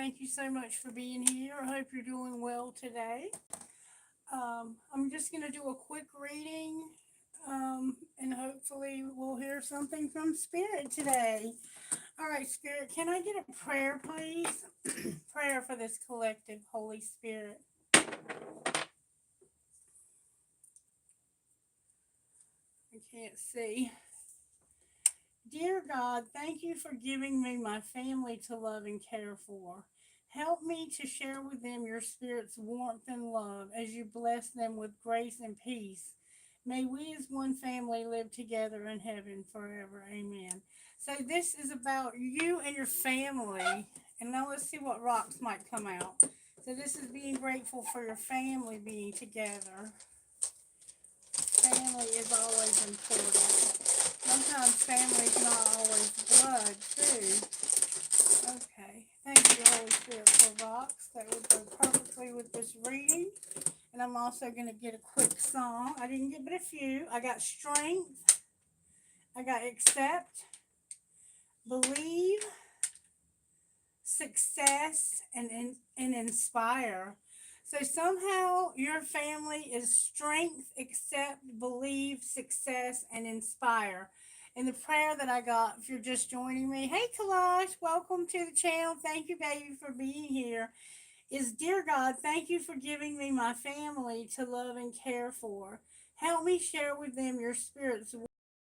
Thank you so much for being here. I hope you're doing well today. I'm just going to do a quick reading and hopefully we'll hear something from Spirit today. All right, Spirit, can I get a prayer, please? Prayer for this collective, Holy Spirit. I can't see. Dear God, thank you for giving me my family to love and care for. Help me to share with them your Spirit's warmth and love as you bless them with grace and peace. May we as one family live together in heaven forever. Amen. So this is about you and your family. And now let's see what rocks might come out. So this is being grateful for your family being together. Family is always important. Sometimes family's not always blood, too. Okay. Thank you, Holy Spirit, for rocks. That would go perfectly with this reading. And I'm also going to get a quick song. I didn't get but a few. I got strength. I got accept, believe, success, and inspire. So somehow your family is strength, accept, believe, success, and inspire. And the prayer that I got, if you're just joining me, hey Kalash, welcome to the channel. Thank you, baby, for being here. Is dear God, thank you for giving me my family to love and care for. Help me share with them your Spirit's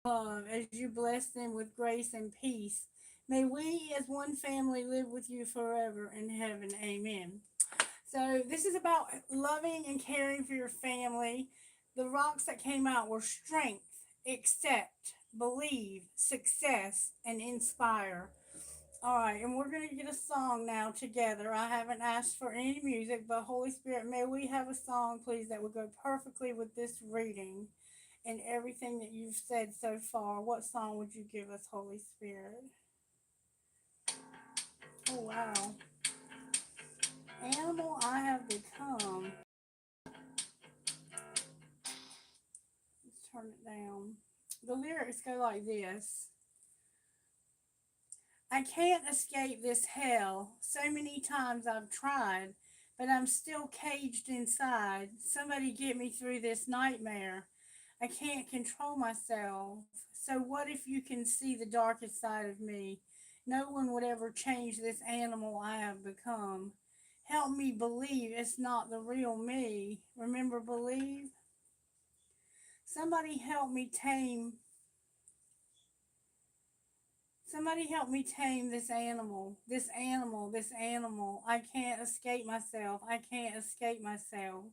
love as you bless them with grace and peace. May we as one family live with you forever in heaven. Amen. So this is about loving and caring for your family. The rocks that came out were strength, accept, believe, success, and inspire. All right, and we're going to get a song now together. I haven't asked for any music, but Holy Spirit, may we have a song, please, that would go perfectly with this reading and everything that you've said so far. What song would you give us, Holy Spirit? Oh, wow. Animal I have become. Let's turn it down. The lyrics go like this. I can't escape this hell. So many times I've tried, but I'm still caged inside. Somebody get me through this nightmare. I can't control myself. So what if you can see the darkest side of me? No one would ever change this animal I have become. Help me believe it's not the real me. Remember, believe? Somebody help me tame. Somebody help me tame this animal. This animal, this animal. I can't escape myself. I can't escape myself.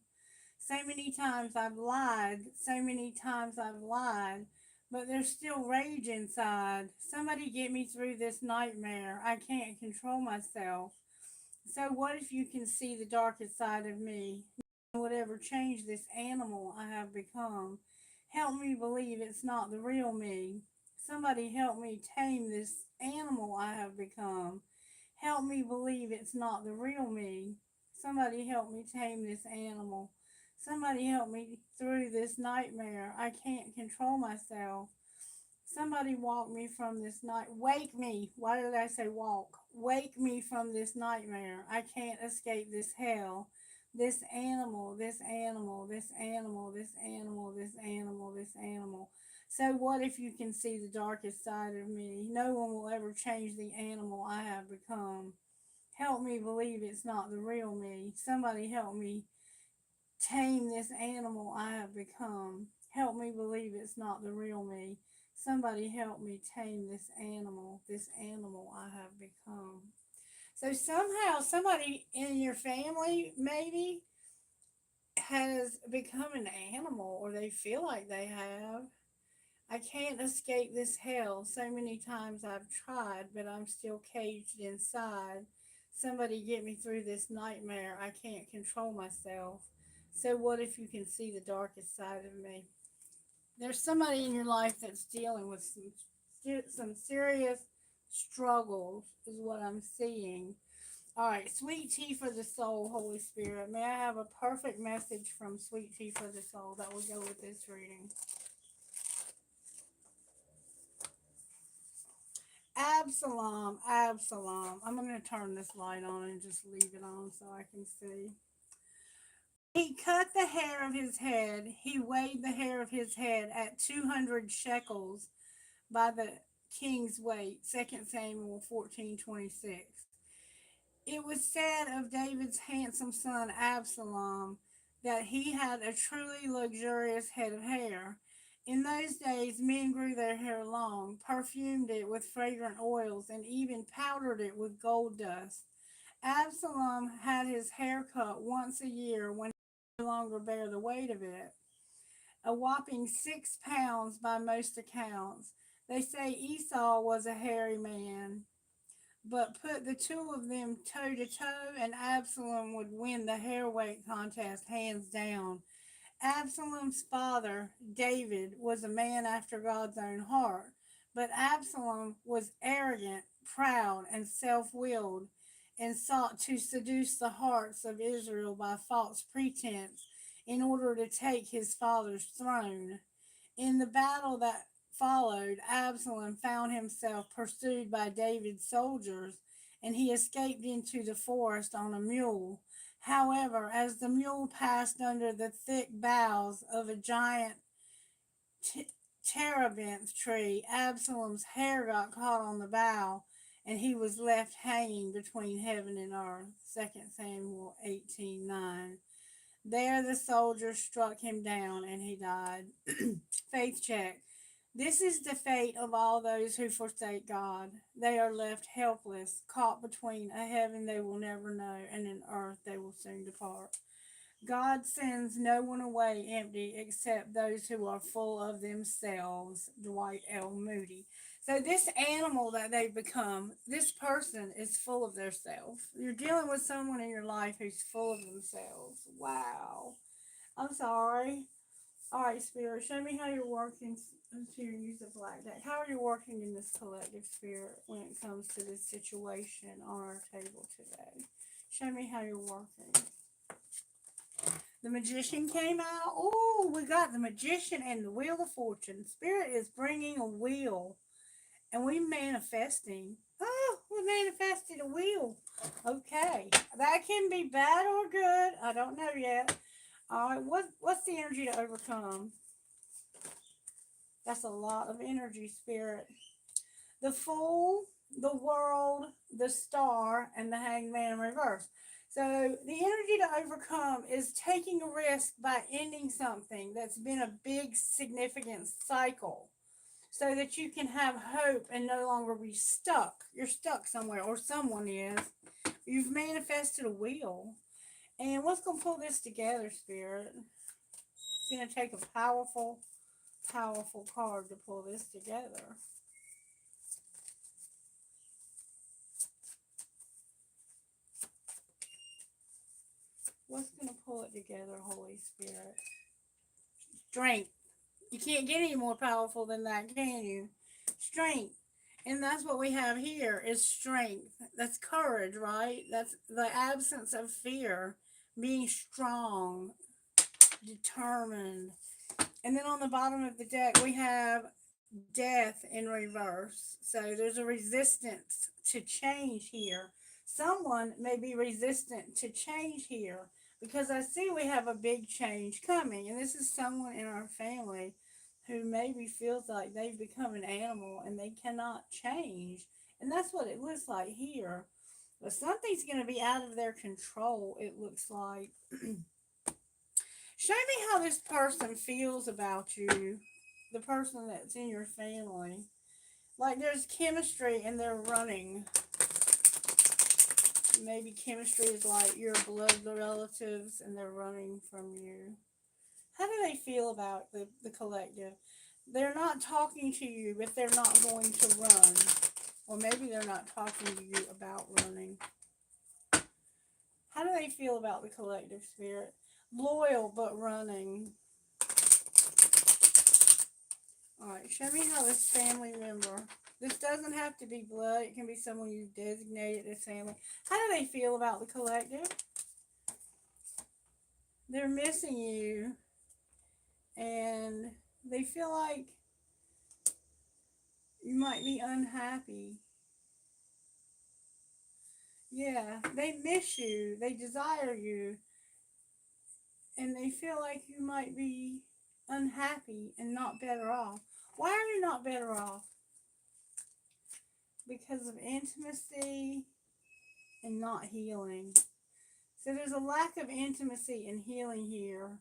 So many times I've lied. So many times I've lied. But there's still rage inside. Somebody get me through this nightmare. I can't control myself. So what if you can see the darkest side of me? No one would ever change this animal I have become. Help me believe it's not the real me. Somebody help me tame this animal I have become. Help me believe it's not the real me. Somebody help me tame this animal. Somebody help me through this nightmare. I can't control myself. Somebody walk me from this night. Wake me. Why did I say walk? Wake me from this nightmare. I can't escape this hell. This animal, this animal, this animal, this animal, this animal, this animal. So what if you can see the darkest side of me? No one will ever change the animal I have become. Help me believe it's not the real me. Somebody help me tame this animal I have become. Help me believe it's not the real me. Somebody help me tame this animal I have become. So somehow somebody in your family maybe has become an animal, or they feel like they have. I can't escape this hell. So many times I've tried, but I'm still caged inside. Somebody get me through this nightmare. I can't control myself. So what if you can see the darkest side of me? There's somebody in your life that's dealing with some serious struggles, is what I'm seeing. All right, sweet tea for the soul, Holy Spirit. May I have a perfect message from sweet tea for the soul that will go with this reading? Absalom, Absalom. I'm going to turn this light on and just leave it on so I can see. He cut the hair of his head. He weighed the hair of his head at 200 shekels by the king's weight. 2 Samuel 14:26. It was said of David's handsome son Absalom that he had a truly luxurious head of hair. In those days, men grew their hair long, perfumed it with fragrant oils, and even powdered it with gold dust. Absalom had his hair cut once a year when he could no longer bear the weight of it, a whopping 6 pounds by most accounts. They say Esau was a hairy man, but put the two of them toe to toe, and Absalom would win the hair weight contest hands down. Absalom's father, David, was a man after God's own heart, but Absalom was arrogant, proud, and self willed, and sought to seduce the hearts of Israel by false pretense in order to take his father's throne. In the battle that followed, Absalom found himself pursued by David's soldiers, and he escaped into the forest on a mule. However, as the mule passed under the thick boughs of a giant terebinth tree, Absalom's hair got caught on the bough, and he was left hanging between heaven and earth. 2 Samuel 18:9. There the soldiers struck him down, and he died. Faith check. This is the fate of all those who forsake God. They are left helpless, caught between a heaven they will never know and an earth they will soon depart. God sends no one away empty except those who are full of themselves. Dwight L. Moody. So this animal that they've become, this person is full of themselves. You're dealing with someone in your life who's full of themselves. Wow. I'm sorry. All right, Spirit, show me how you're working to use the black deck. How are you working in this collective spirit when it comes to this situation on our table today? Show me how you're working. The Magician came out. Oh, we got the Magician and the Wheel of Fortune. Spirit is bringing a wheel, and we manifesting. Oh, we manifested a wheel. Okay, that can be bad or good. I don't know yet. All right, what's the energy to overcome? That's a lot of energy, Spirit. The Fool, the World, the Star, and the Hanged Man in reverse. So the energy to overcome is taking a risk by ending something that's been a big, significant cycle so that you can have hope and no longer be stuck. You're stuck somewhere, or someone is. You've manifested a wheel. And what's going to pull this together, Spirit? It's going to take a powerful, powerful card to pull this together. What's going to pull it together, Holy Spirit? Strength. You can't get any more powerful than that, can you? Strength. And that's what we have here is strength. That's courage, right? That's the absence of fear. Being strong, determined. And then on the bottom of the deck, we have death in reverse. So there's a resistance to change here. Someone may be resistant to change here because I see we have a big change coming. And this is someone in our family who maybe feels like they've become an animal and they cannot change. And that's what it looks like here. But something's going to be out of their control, it looks like. Show me how this person feels about you, the person that's in your family. Like there's chemistry and they're running. Maybe chemistry is like your blood relatives and they're running from you. How do they feel about the collective? They're not talking to you, but they're not going to run. Or maybe they're not talking to you about running. How do they feel about the collective, Spirit? Loyal, but running. Alright, show me how this family member, this doesn't have to be blood, it can be someone you've designated as family. How do they feel about the collective? They're missing you, and they feel like you might be unhappy. Yeah, they miss you, they desire you, and they feel like you might be unhappy and not better off. Why are you not better off? Because of intimacy and not healing. So there's a lack of intimacy and healing here,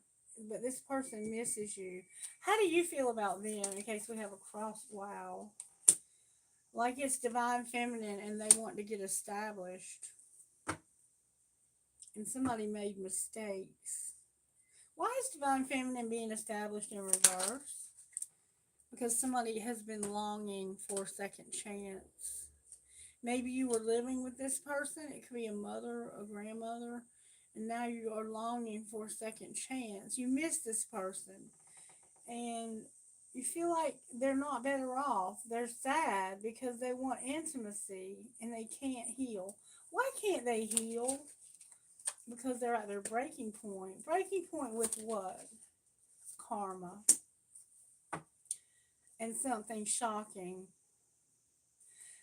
but this person misses you. How do you feel about them in case we have a cross? Wow. Like it's divine feminine and they want to get established. And somebody made mistakes. Why is divine feminine being established in reverse? Because somebody has been longing for a second chance. Maybe you were living with this person. It could be a mother, a grandmother, and now you are longing for a second chance. You miss this person, and you feel like they're not better off. They're sad because they want intimacy and they can't heal. Why can't they heal? Because they're at their breaking point. Breaking point with what? Karma and something shocking.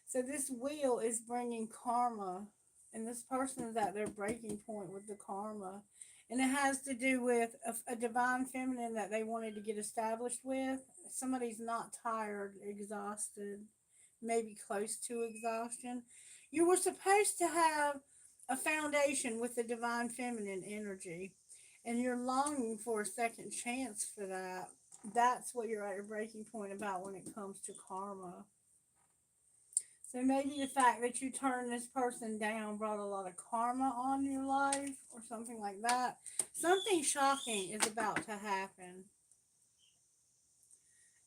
So this wheel is bringing karma, and this person is at their breaking point with the karma. And it has to do with a divine feminine that they wanted to get established with. Somebody's not tired, exhausted, maybe close to exhaustion. You were supposed to have a foundation with the divine feminine energy, and you're longing for a second chance for that. That's what you're at your breaking point about when it comes to karma. So maybe the fact that you turned this person down brought a lot of karma on your life or something like that. Something shocking is about to happen,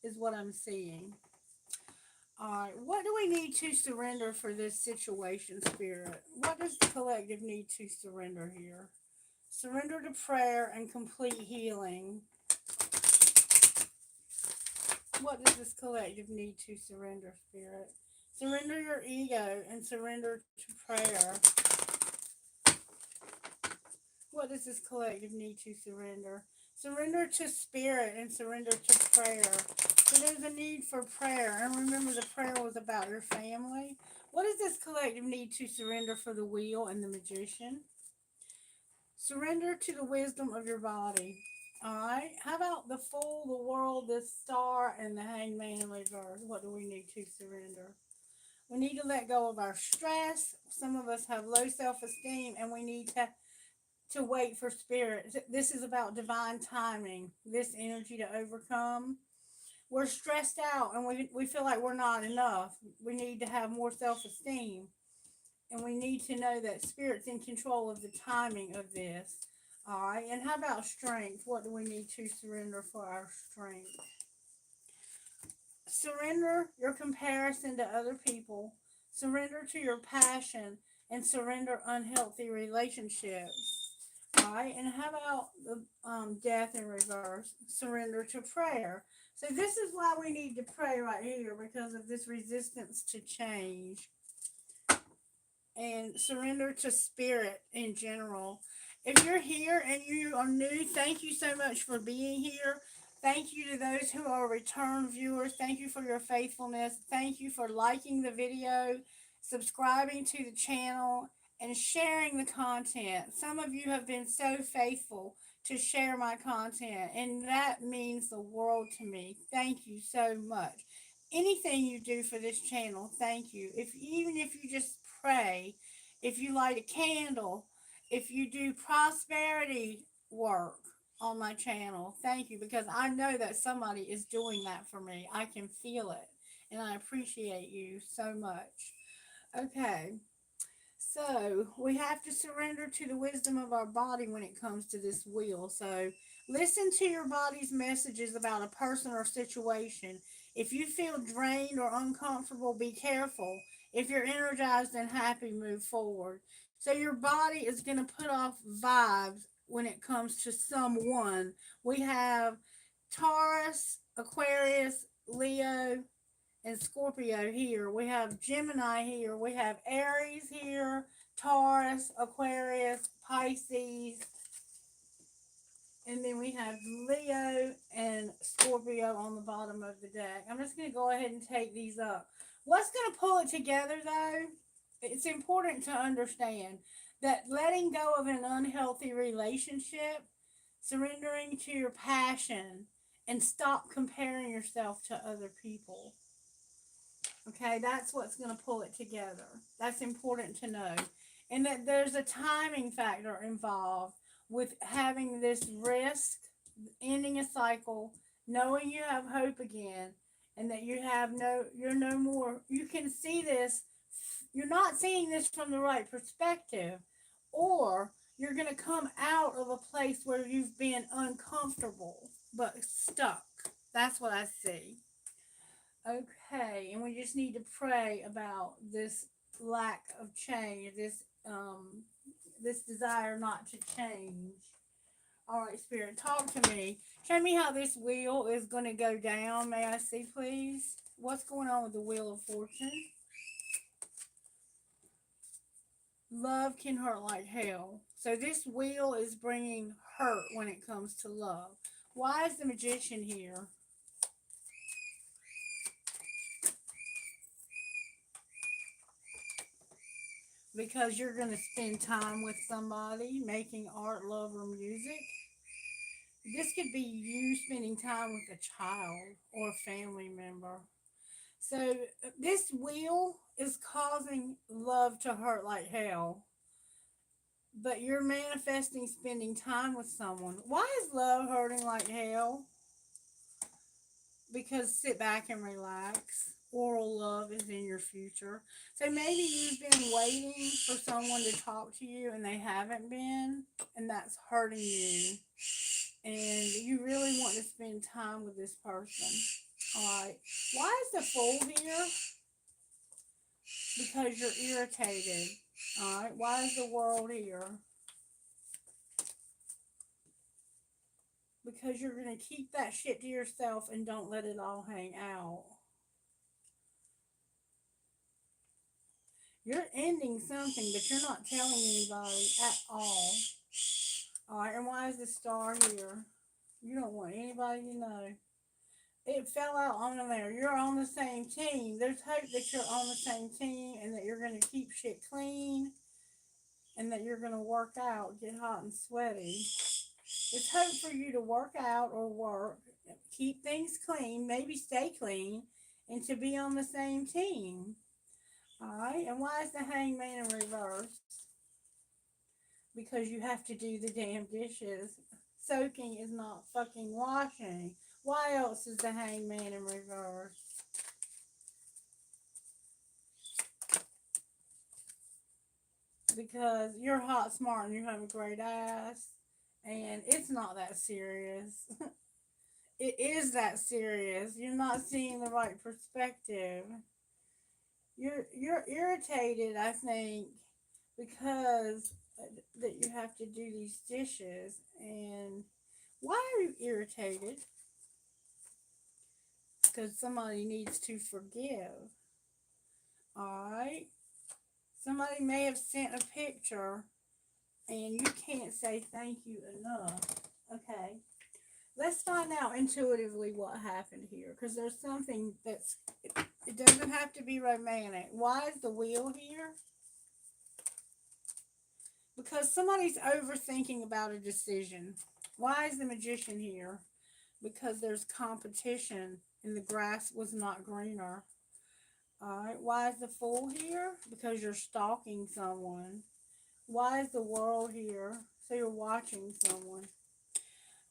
is what I'm seeing. All right, what do we need to surrender for this situation, Spirit? What does the collective need to surrender here? Surrender to prayer and complete healing. What does this collective need to surrender, Spirit? Surrender your ego and surrender to prayer. What does this collective need to surrender? Surrender to spirit and surrender to prayer. So there's a need for prayer. And remember, the prayer was about your family. What does this collective need to surrender for the wheel and the magician? Surrender to the wisdom of your body. All right. How about the fool, the world, the star, and the hangman in reverse? What do we need to surrender? We need to let go of our stress. Some of us have low self-esteem, and we need to wait for spirit. This is about divine timing, this energy to overcome. We're stressed out and we feel like we're not enough. We need to have more self esteem. And we need to know that spirit's in control of the timing of this. All right. And how about strength? What do we need to surrender for our strength? Surrender your comparison to other people. Surrender to your passion and surrender unhealthy relationships. All right, and how about the death in reverse? Surrender to prayer. So this is why we need to pray right here because of this resistance to change and surrender to spirit in general. If you're here and you are new, thank you so much for being here. Thank you to those who are return viewers. Thank you for your faithfulness. Thank you for liking the video, subscribing to the channel, and sharing the content. Some of you have been so faithful to share my content, and that means the world to me. Thank you so much. Anything you do for this channel, thank you. Even if you just pray, if you light a candle, if you do prosperity work on my channel, thank you, because I know that somebody is doing that for me. I can feel it, and I appreciate you so much. Okay, so we have to surrender to the wisdom of our body when it comes to this wheel. So listen to your body's messages about a person or situation. If you feel drained or uncomfortable, be careful. If you're energized and happy, move forward. So your body is going to put off vibes when it comes to someone. We have Taurus, Aquarius, Leo, and Scorpio here. We have Gemini here. We have Aries here, Taurus, Aquarius, Pisces, and then we have Leo and Scorpio on the bottom of the deck. I'm just going to go ahead and take these up. What's going to pull it together though It's important to understand that letting go of an unhealthy relationship, surrendering to your passion, and stop comparing yourself to other people. Okay, that's what's going to pull it together. That's important to know. And that there's a timing factor involved with having this risk, ending a cycle, knowing you have hope again, and that you're no more, you can see this, you're not seeing this from the right perspective, or you're going to come out of a place where you've been uncomfortable but stuck. That's what I see. Okay, and we just need to pray about this lack of change, this desire not to change. All right, Spirit, talk to me. Show me how this wheel is going to go down. May I see, please? What's going on with the Wheel of Fortune? Love can hurt like hell. So this wheel is bringing hurt when it comes to love. Why is the Magician here? Because you're going to spend time with somebody, making art, love, or music. This could be you spending time with a child or a family member. So this wheel is causing love to hurt like hell. But you're manifesting spending time with someone. Why is love hurting like hell? Because sit back and relax. Oral love is in your future. So maybe you've been waiting for someone to talk to you and they haven't been, and that's hurting you. And you really want to spend time with this person. Alright. Why is the Fool here? Because you're irritated. Alright. Why is the World here? Because you're going to keep that shit to yourself and don't let it all hang out. You're ending something, but you're not telling anybody at all. Alright, and why is the Star here? You don't want anybody to know. It fell out on there. You're on the same team. There's hope that you're on the same team and that you're going to keep shit clean and that you're going to work out, get hot and sweaty. It's hope for you to work out or work, keep things clean, maybe stay clean, and to be on the same team. Alright, and why is the Hangman in reverse? Because you have to do the damn dishes. Soaking is not fucking washing. Why else is the Hangman in reverse? Because you're hot, smart, and you have a great ass. And it's not that serious. It is that serious. You're not seeing the right perspective. You're irritated, I think, because that you have to do these dishes. And why are you irritated? Because somebody needs to forgive. Alright? Somebody may have sent a picture and you can't say thank you enough. Okay. Let's find out intuitively what happened here. Because there's something that's, it doesn't have to be romantic. Why is the Wheel here? Because somebody's overthinking about a decision. Why is the Magician here? Because there's competition and the grass was not greener. Alright, why is the Fool here? Because you're stalking someone. Why is the World here? So you're watching someone.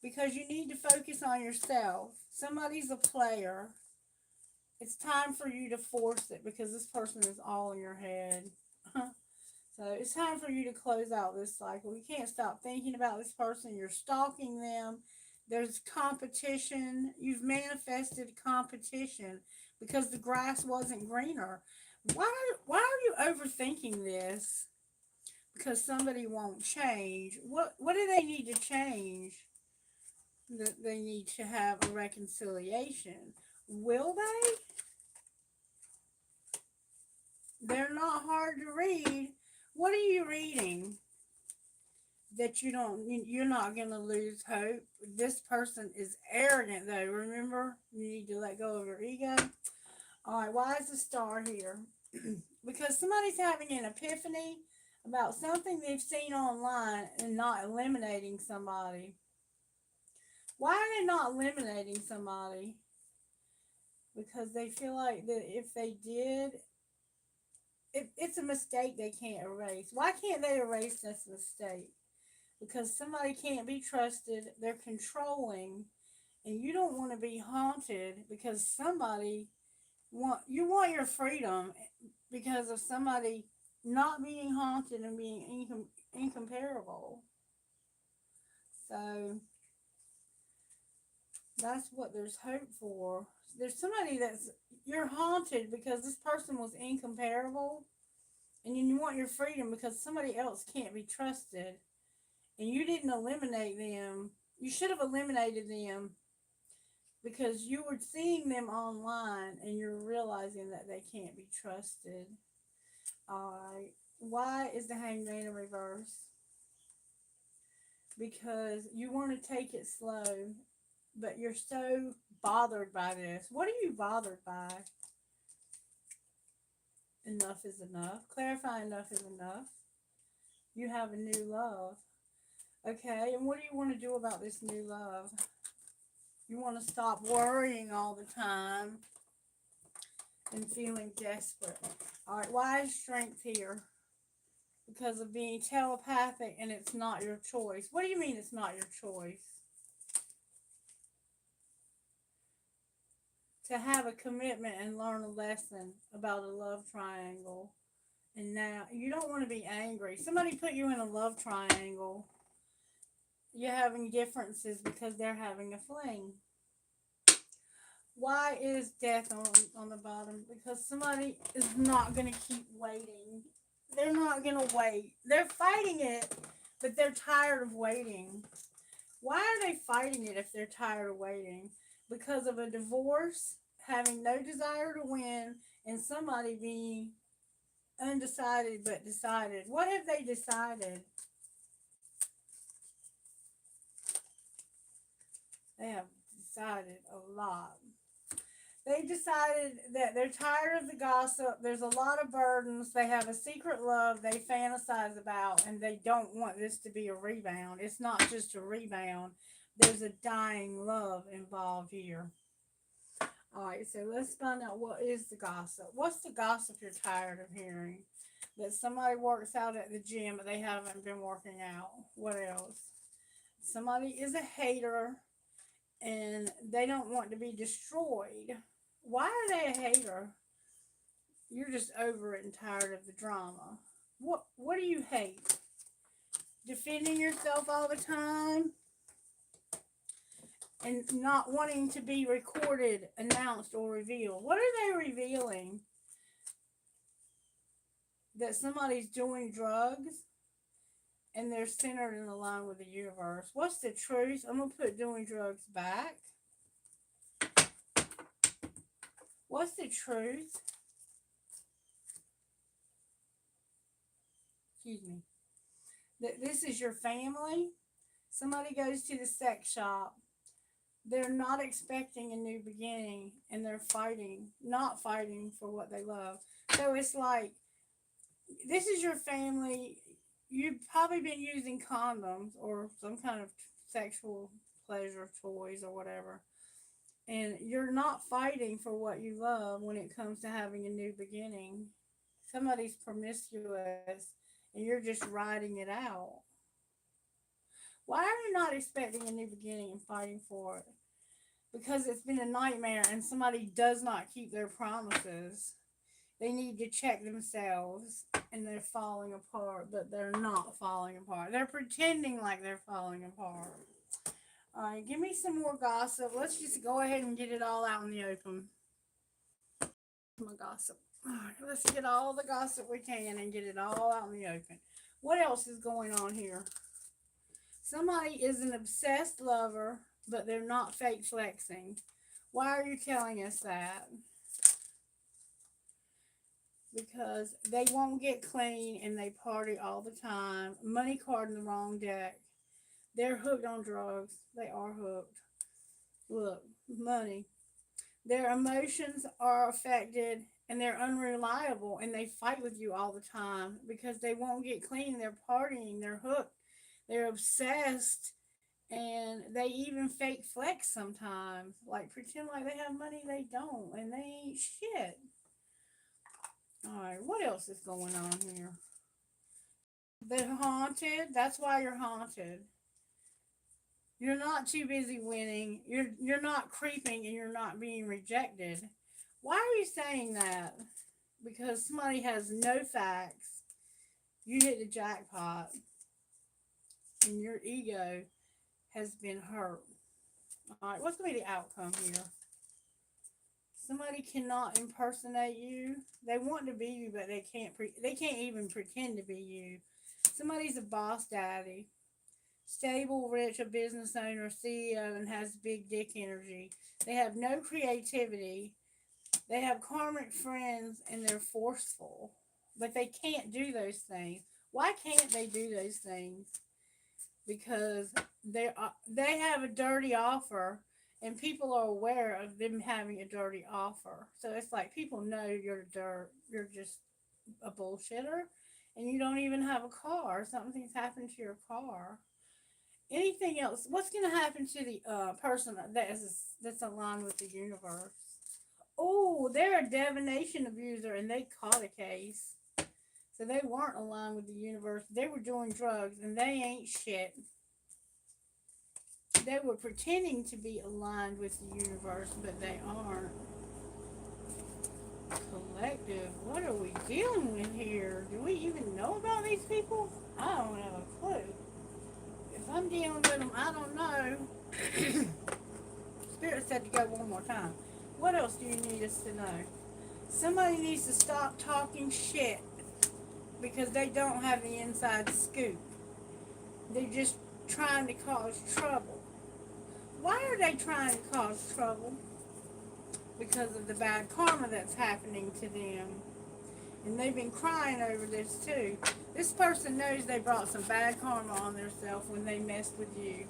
Because you need to focus on yourself. Somebody's a player. It's time for you to force it because this person is all in your head. So it's time for you to close out this cycle. You can't stop thinking about this person. You're stalking them. There's competition. You've manifested competition because the grass wasn't greener. Why are you overthinking this? Because somebody won't change. What do they need to change? That they need to have a reconciliation. Will they? They're not hard to read. What are you reading? That you're not going to lose hope. This person is arrogant though. Remember, you need to let go of your ego. All right, why is the Star here? Because somebody's having an epiphany about something they've seen online and not eliminating somebody. Why are they not eliminating somebody? Because they feel like that if they did, it's a mistake they can't erase. Why can't they erase this mistake? Because somebody can't be trusted, they're controlling, and you don't want to be haunted because somebody you want your freedom because of somebody not being haunted and being incomparable. So that's what there's hope for. There's somebody that's you're haunted because this person was incomparable, and you want your freedom because somebody else can't be trusted, and you didn't eliminate them. You should have eliminated them because you were seeing them online and you're realizing that they can't be trusted. Alright. Why is the hangman in reverse? Because you want to take it slow, but you're so bothered by this. What are you bothered by? Enough is enough. Clarify enough is enough. You have a new love. Okay, and what do you want to do about this new love? You want to stop worrying all the time and feeling desperate. Alright, why is strength here? Because of being telepathic and it's not your choice. What do you mean it's not your choice? To have a commitment and learn a lesson about a love triangle. And now you don't want to be angry. Somebody put you in a love triangle. You're having differences because they're having a fling. Why is death on the bottom? Because somebody is not going to keep waiting. They're not going to wait. They're fighting it, but they're tired of waiting. Why are they fighting it if they're tired of waiting? Because of a divorce, having no desire to win, and somebody being undecided but decided. What have they decided? They have decided a lot. They decided that they're tired of the gossip. There's a lot of burdens. They have a secret love they fantasize about, and they don't want this to be a rebound. It's not just a rebound. There's a dying love involved here. All right, so let's find out what is the gossip. What's the gossip you're tired of hearing? That somebody works out at the gym, but they haven't been working out. What else? Somebody is a hater, and they don't want to be destroyed. Why are they a hater? You're just over it and tired of the drama. What do you hate? Defending yourself all the time and not wanting to be recorded, announced, or revealed. What are they revealing? That somebody's doing drugs and they're centered in the line with the universe. What's the truth? I'm going to put doing drugs back. What's the truth? Excuse me. That this is your family. Somebody goes to the sex shop. They're not expecting a new beginning and they're fighting, not fighting for what they love. So it's like, this is your family. You've probably been using condoms or some kind of sexual pleasure toys or whatever. And you're not fighting for what you love when it comes to having a new beginning. Somebody's promiscuous and you're just riding it out. Why are you not expecting a new beginning and fighting for it? Because it's been a nightmare and somebody does not keep their promises. They need to check themselves and they're falling apart, but they're not falling apart. They're pretending like they're falling apart. Alright, give me some more gossip. Let's just go ahead and get it all out in the open. My gossip. Alright, let's get all the gossip we can and get it all out in the open. What else is going on here? Somebody is an obsessed lover, but they're not fake flexing. Why are you telling us that? Because they won't get clean and they party all the time. Money card in the wrong deck. They're hooked on drugs. They are hooked. Look, money. Their emotions are affected and they're unreliable and they fight with you all the time because they won't get clean. They're partying, they're hooked, they're obsessed, and they even fake flex sometimes. Like pretend like they have money they don't, and they ain't shit. Alright, what else is going on here? They're haunted. That's why you're haunted. You're not too busy winning. You're not creeping and you're not being rejected. Why are you saying that? Because somebody has no facts. You hit the jackpot and your ego has been hurt. Alright, what's going to be the outcome here? Somebody cannot impersonate you. They want to be you, but they can't even pretend to be you. Somebody's a boss daddy. Stable, rich, a business owner, CEO, and has big dick energy. They have no creativity. They have karmic friends and they're forceful. But they can't do those things. Why can't they do those things? Because they have a dirty offer and people are aware of them having a dirty offer. So it's like people know you're dirt, you're just a bullshitter, and you don't even have a car. Something's happened to your car. Anything else? What's going to happen to the person that's aligned with the universe? Oh, they're a divination abuser, and they caught a case. So they weren't aligned with the universe. They were doing drugs, and they ain't shit. They were pretending to be aligned with the universe, but they aren't. Collective. What are we dealing with here? Do we even know about these people? I don't have a clue. If I'm dealing with them, I don't know. Spirit said to go one more time. What else do you need us to know? Somebody needs to stop talking shit because they don't have the inside scoop. They're just trying to cause trouble. Why are they trying to cause trouble? Because of the bad karma that's happening to them. And they've been crying over this too. This person knows they brought some bad karma on themselves when they messed with you.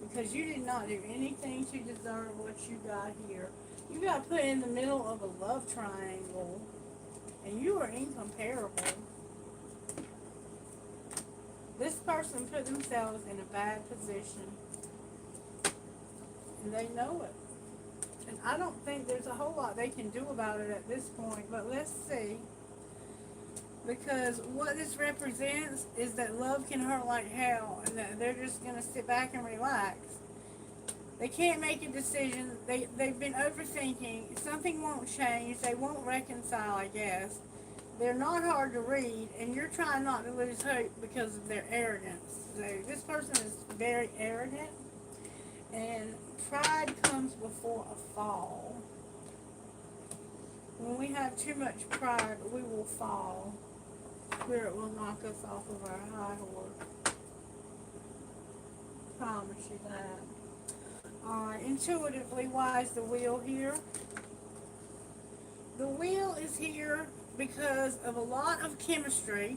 Because you did not do anything to deserve what you got here. You got put in the middle of a love triangle. And you are incomparable. This person put themselves in a bad position. And they know it. And I don't think there's a whole lot they can do about it at this point. But let's see. Because what this represents is that love can hurt like hell. And that they're just going to sit back and relax. They can't make a decision. They've been overthinking. Something won't change. They won't reconcile, I guess. They're not hard to read. And you're trying not to lose hope because of their arrogance. So this person is very arrogant. And pride comes before a fall. When we have too much pride, we will fall. Spirit will knock us off of our high horse. Promise you that. Alright, intuitively, why is the wheel here? The wheel is here because of a lot of chemistry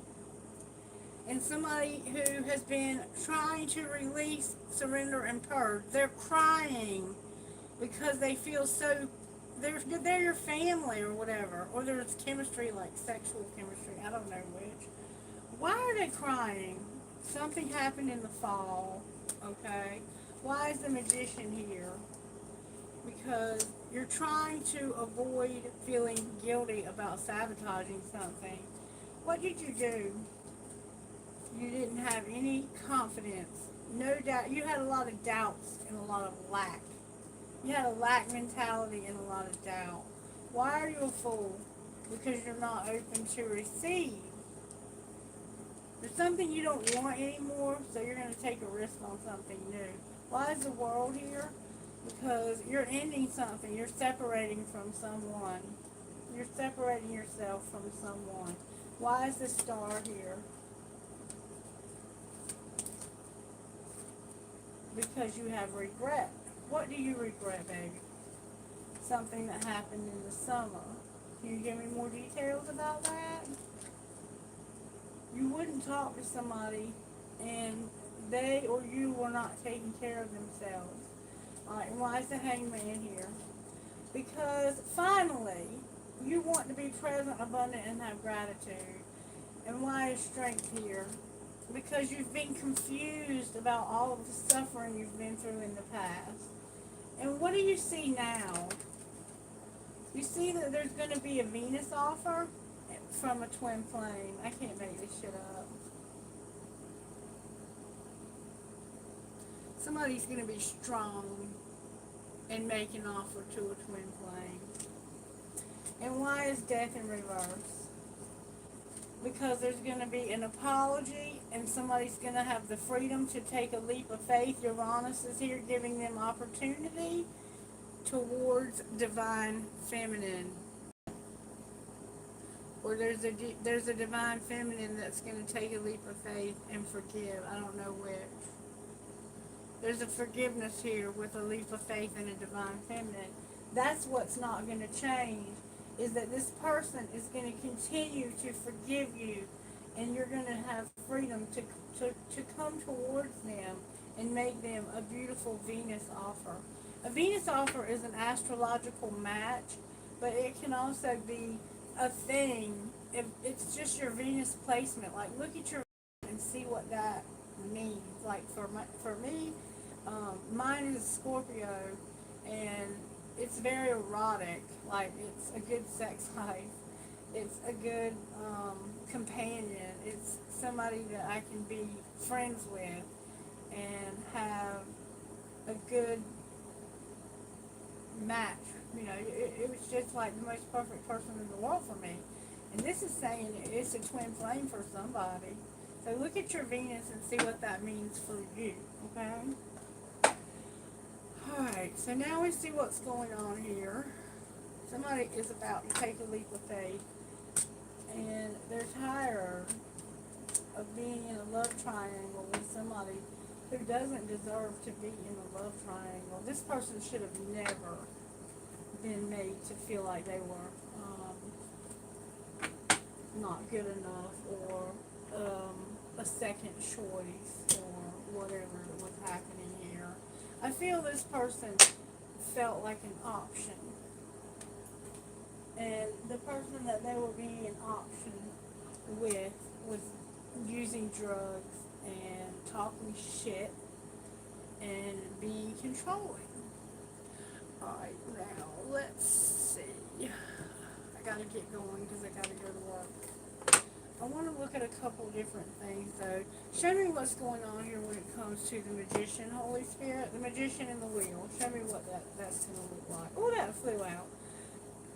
and somebody who has been trying to release, surrender, and purge. They're crying because they feel so, they're your family or whatever. Or there's chemistry like sexual chemistry, I don't know which. Why are they crying? Something happened in the fall, okay? Why is the Magician here? Because you're trying to avoid feeling guilty about sabotaging something. What did you do? You didn't have any confidence. No doubt. You had a lot of doubts and a lot of lack. You had a lack mentality and a lot of doubt. Why are you a fool? Because you're not open to receive. There's something you don't want anymore, so you're going to take a risk on something new. Why is the World here? Because you're ending something. You're separating from someone. You're separating yourself from someone. Why is the Star here? Because you have regret. What do you regret, baby? Something that happened in the summer. Can you give me more details about that? You wouldn't talk to somebody and they or you were not taking care of themselves. Alright, and why is the Hangman here? Because finally, You want to be present, abundant, and have gratitude. And why is strength here? Because you've been confused about all of the suffering you've been through in the past. And what do you see now? You see that there's going to be a Venus offer from a twin flame. I can't make this shit up. Somebody's going to be strong and make an offer to a twin flame. And why is death in reverse? Because there's going to be an apology and somebody's going to have the freedom to take a leap of faith. Uranus is here giving them opportunity towards divine feminine. Or there's a divine feminine that's going to take a leap of faith and forgive. I don't know which. There's a forgiveness here with a leap of faith and a divine feminine. That's what's not going to change, is that this person is going to continue to forgive you, and you're going to have freedom to come towards them and make them a beautiful Venus offer. A Venus offer is an astrological match, but it can also be a thing. If it's just your Venus placement, like look at your and see what that means. Like for me, mine is Scorpio, and it's very erotic. Like it's a good sex life. It's a good companion. It's somebody that I can be friends with and have a good match. You know, it was just like the most perfect person in the world for me. And this is saying it's a twin flame for somebody. So look at your Venus and see what that means for you, okay? Alright, so now we see what's going on here. Somebody is about to take a leap of faith, and they're tired of being in a love triangle with somebody who doesn't deserve to be in a love triangle. This person should have never been made to feel like they were not good enough, or a second choice, or whatever was happening here. I feel this person felt like an option, and the person that they were being an option with was using drugs and talking shit and being controlling. Alright, now let's see. I gotta get going because I gotta go to work. I want to look at a couple different things though. Show me what's going on here when it comes to the Magician, Holy Spirit, the Magician and the Wheel. Show me what that's going to look like. Oh, that flew out.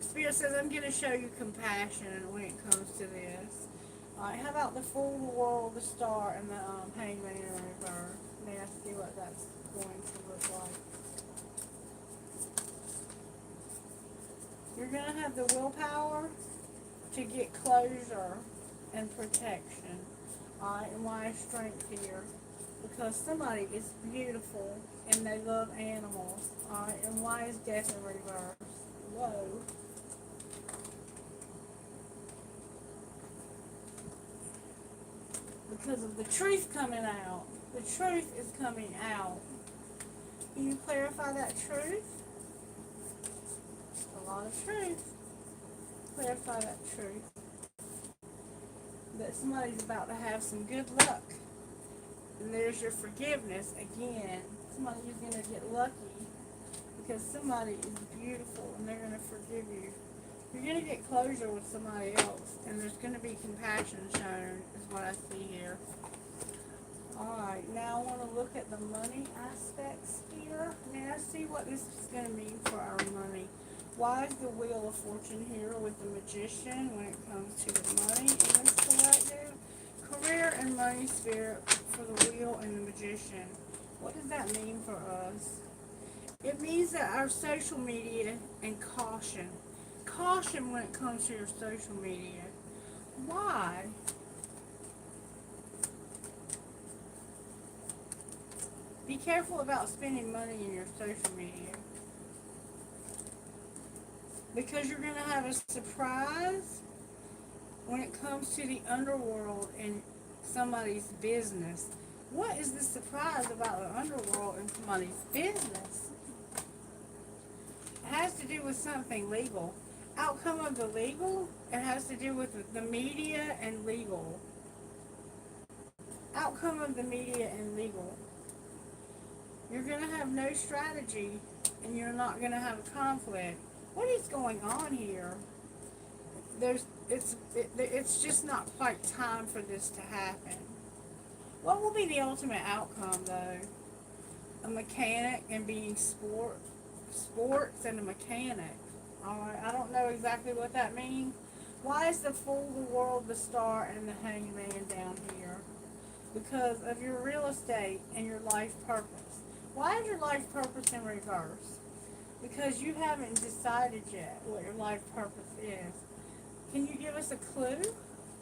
Spirit says, I'm going to show you compassion when it comes to this. Alright, how about the Fool, the World, the Star, and the Hangman in reverse? May I see what that's going to look like? You're going to have the willpower to get closure and protection. Alright, and why is strength here? Because somebody is beautiful and they love animals. Alright, and why is death in reverse? Whoa. Because of the truth coming out. The truth is coming out. Can you clarify that truth? A lot of truth. Clarify that truth. That somebody's about to have some good luck. And there's your forgiveness again. Somebody is going to get lucky because somebody is beautiful and they're going to forgive you. You're going to get closure with somebody else, and there's going to be compassion shown, is what I see here. Alright, now I want to look at the money aspects here. Now I see what this is going to mean for our money. Why is the Wheel of Fortune here with the Magician when it comes to the money in this collective? Career and money, Spirit, for the Wheel and the Magician. What does that mean for us? It means that our social media, and caution. Caution when it comes to your social media. Why? Be careful about spending money in your social media. Because you're going to have a surprise when it comes to the underworld and somebody's business. What is the surprise about the underworld and somebody's business? It has to do with something legal. Outcome of the legal, it has to do with the media and legal. Outcome of the media and legal. You're going to have no strategy, and you're not going to have a conflict. What is going on here? It's just not quite time for this to happen. What will be the ultimate outcome, though? A mechanic and being sports and a mechanic. Alright, I don't know exactly what that means. Why is the fool, the world, the star, and the hangman down here? Because of your real estate and your life purpose. Why is your life purpose in reverse? Because you haven't decided yet what your life purpose is. Can you give us a clue?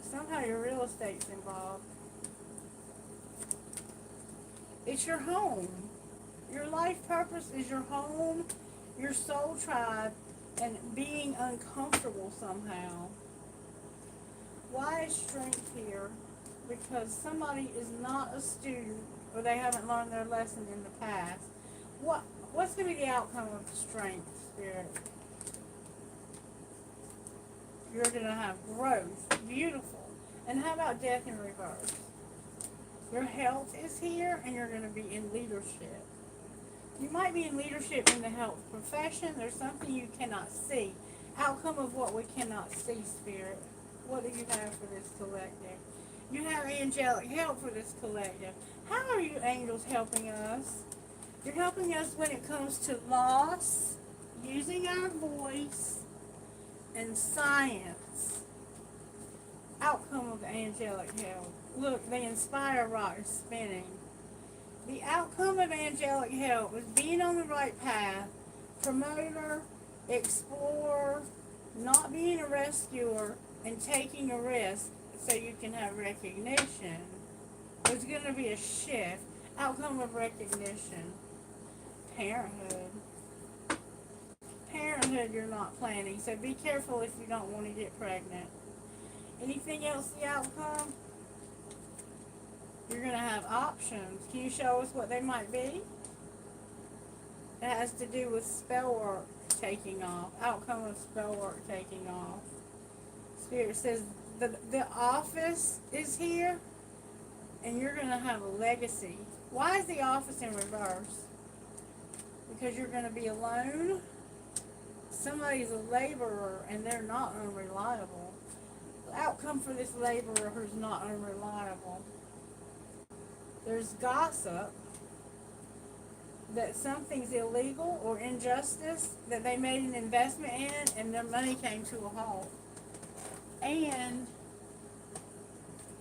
Somehow your real estate's involved. It's your home. Your life purpose is your home, your soul tribe, and being uncomfortable somehow. Why is strength here? Because somebody is not a student, or they haven't learned their lesson in the past. What's going to be the outcome of strength, Spirit? You're going to have growth. Beautiful. And how about death in reverse? Your health is here, and you're going to be in leadership. You might be in leadership in the health profession. There's something you cannot see. Outcome of what we cannot see, Spirit. What do you have for this collective? You have angelic help for this collective. How are you angels helping us? You're helping us when it comes to loss, using our voice, and science. Outcome of angelic help. Look, the Inspire rock is spinning. The outcome of angelic help is being on the right path, promoter, explorer, not being a rescuer, and taking a risk so you can have recognition. There's going to be a shift. Outcome of recognition. Parenthood. Parenthood you're not planning, so be careful if you don't want to get pregnant. Anything else the outcome? You're going to have options. Can you show us what they might be? It has to do with spell work taking off. Outcome of spell work taking off. Spirit says the office is here, and you're going to have a legacy. Why is the office in reverse? Because you're going to be alone. Somebody's a laborer, and they're not unreliable. The outcome for this laborer who's not unreliable. There's gossip that something's illegal or injustice that they made an investment in, and their money came to a halt. And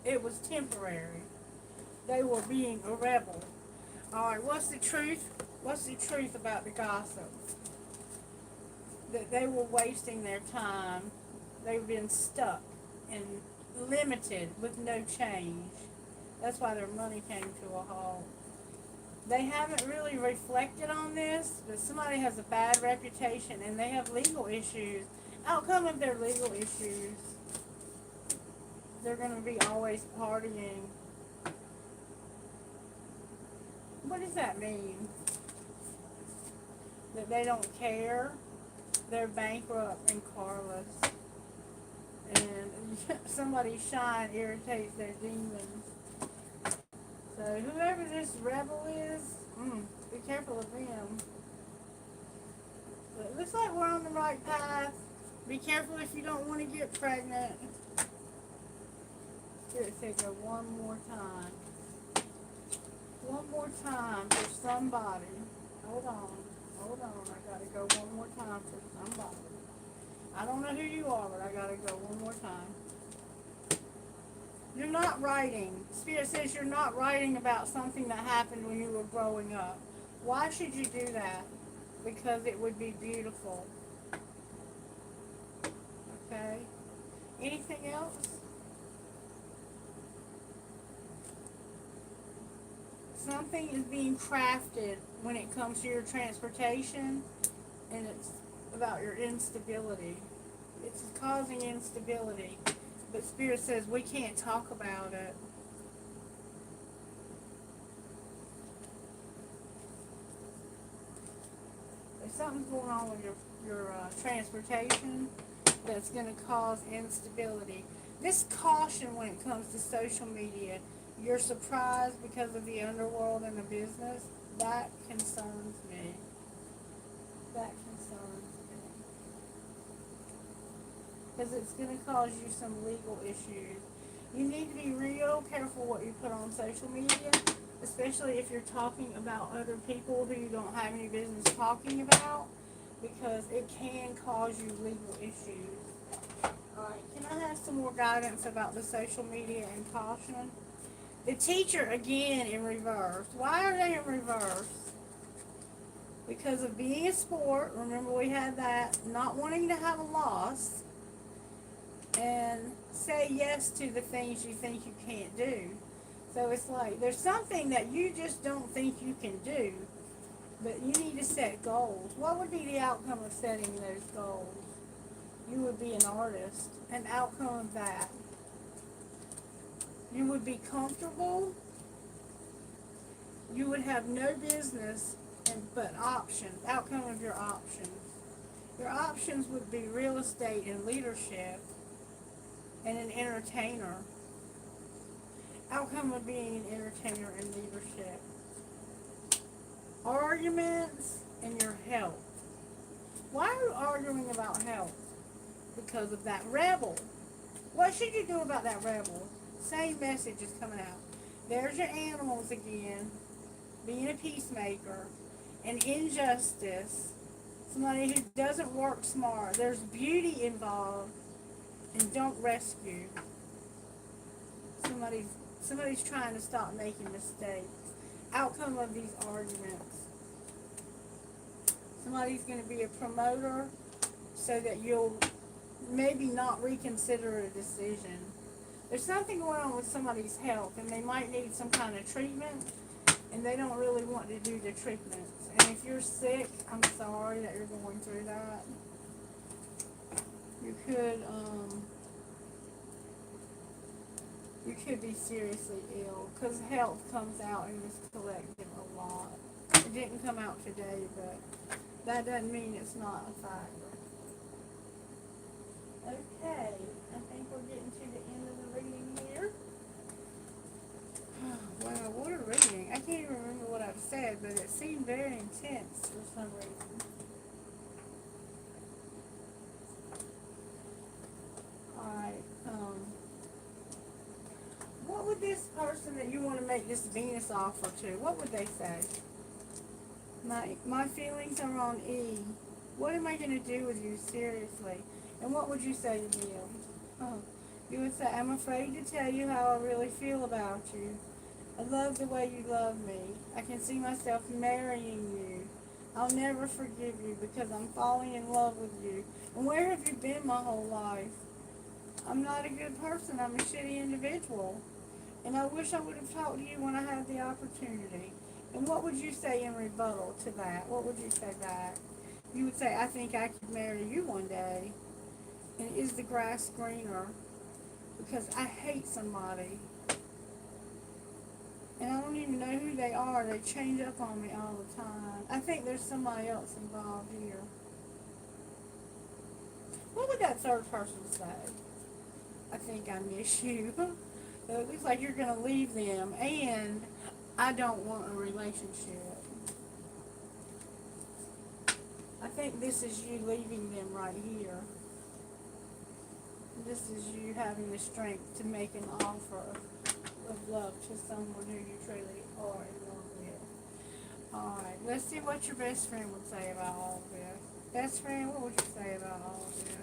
it was temporary. They were being a rebel. Alright, what's the truth? What's the truth about the gossip? That they were wasting their time. They've been stuck and limited with no change. That's why their money came to a halt. They haven't really reflected on this, but somebody has a bad reputation and they have legal issues. Outcome of their legal issues, they're going to be always partying. What does that mean? That they don't care? They're bankrupt and carless. And somebody's shine irritates their demons. So whoever this rebel is, be careful of them. But it looks like we're on the right path. Be careful if you don't want to get pregnant. Spirit said go one more time. One more time for somebody. Hold on. I gotta go one more time for somebody. I don't know who you are, but I gotta go one more time. You're not writing. Spirit says you're not writing about something that happened when you were growing up. Why should you do that? Because it would be beautiful. Okay? Anything else? Something is being crafted when it comes to your transportation, and it's about your instability. It's causing instability. But Spirit says we can't talk about it. If something's going on with your transportation, that's going to cause instability. This caution when it comes to social media, you're surprised because of the underworld and the business, that concerns me. That concerns me. Because it's going to cause you some legal issues. You need to be real careful what you put on social media, especially if you're talking about other people who you don't have any business talking about, because it can cause you legal issues. Alright, can I have some more guidance about the social media and caution? The teacher, again, in reverse. Why are they in reverse? Because of being a sport, remember we had that, not wanting to have a loss, and say yes to the things you think you can't do. So it's like, there's something that you just don't think you can do, but you need to set goals. What would be the outcome of setting those goals? You would be an artist. An outcome of that. You would be comfortable. You would have no business but options. Outcome of your options. Your options would be real estate and leadership and an entertainer. Outcome of being an entertainer and leadership. Arguments and your health. Why are you arguing about health? Because of that rebel. What should you do about that rebel? Same message is coming out. There's your animals again. Being a peacemaker. And injustice. Somebody who doesn't work smart. There's beauty involved. And don't rescue. Somebody's trying to stop making mistakes. Outcome of these arguments. Somebody's going to be a promoter so that you'll maybe not reconsider a decision. There's something going on with somebody's health, and they might need some kind of treatment, and they don't really want to do the treatments. And if you're sick, I'm sorry that you're going through that. You could be seriously ill, because health comes out in this collective a lot. It didn't come out today, but that doesn't mean it's not a factor. Okay, I think we're getting to the end of the reading here. Wow, what a reading. I can't even remember what I've said, but it seemed very intense for some reason. Alright, what would this person that you want to make this Venus offer to, what would they say? My feelings are on E. What am I going to do with you, seriously? And what would you say to them? You would say, I'm afraid to tell you how I really feel about you. I love the way you love me. I can see myself marrying you. I'll never forgive you because I'm falling in love with you. And where have you been my whole life? I'm not a good person. I'm a shitty individual. And I wish I would have talked to you when I had the opportunity. And what would you say in rebuttal to that? What would you say back? You would say, I think I could marry you one day. And is the grass greener? Because I hate somebody. And I don't even know who they are. They change up on me all the time. I think there's somebody else involved here. What would that third person say? I think I miss you. It looks like you're going to leave them. And I don't want a relationship. I think this is you leaving them right here. This is you having the strength to make an offer of love to someone who you truly are in love with. Alright, let's see what your best friend would say about all of this. Best friend, what would you say about all of this?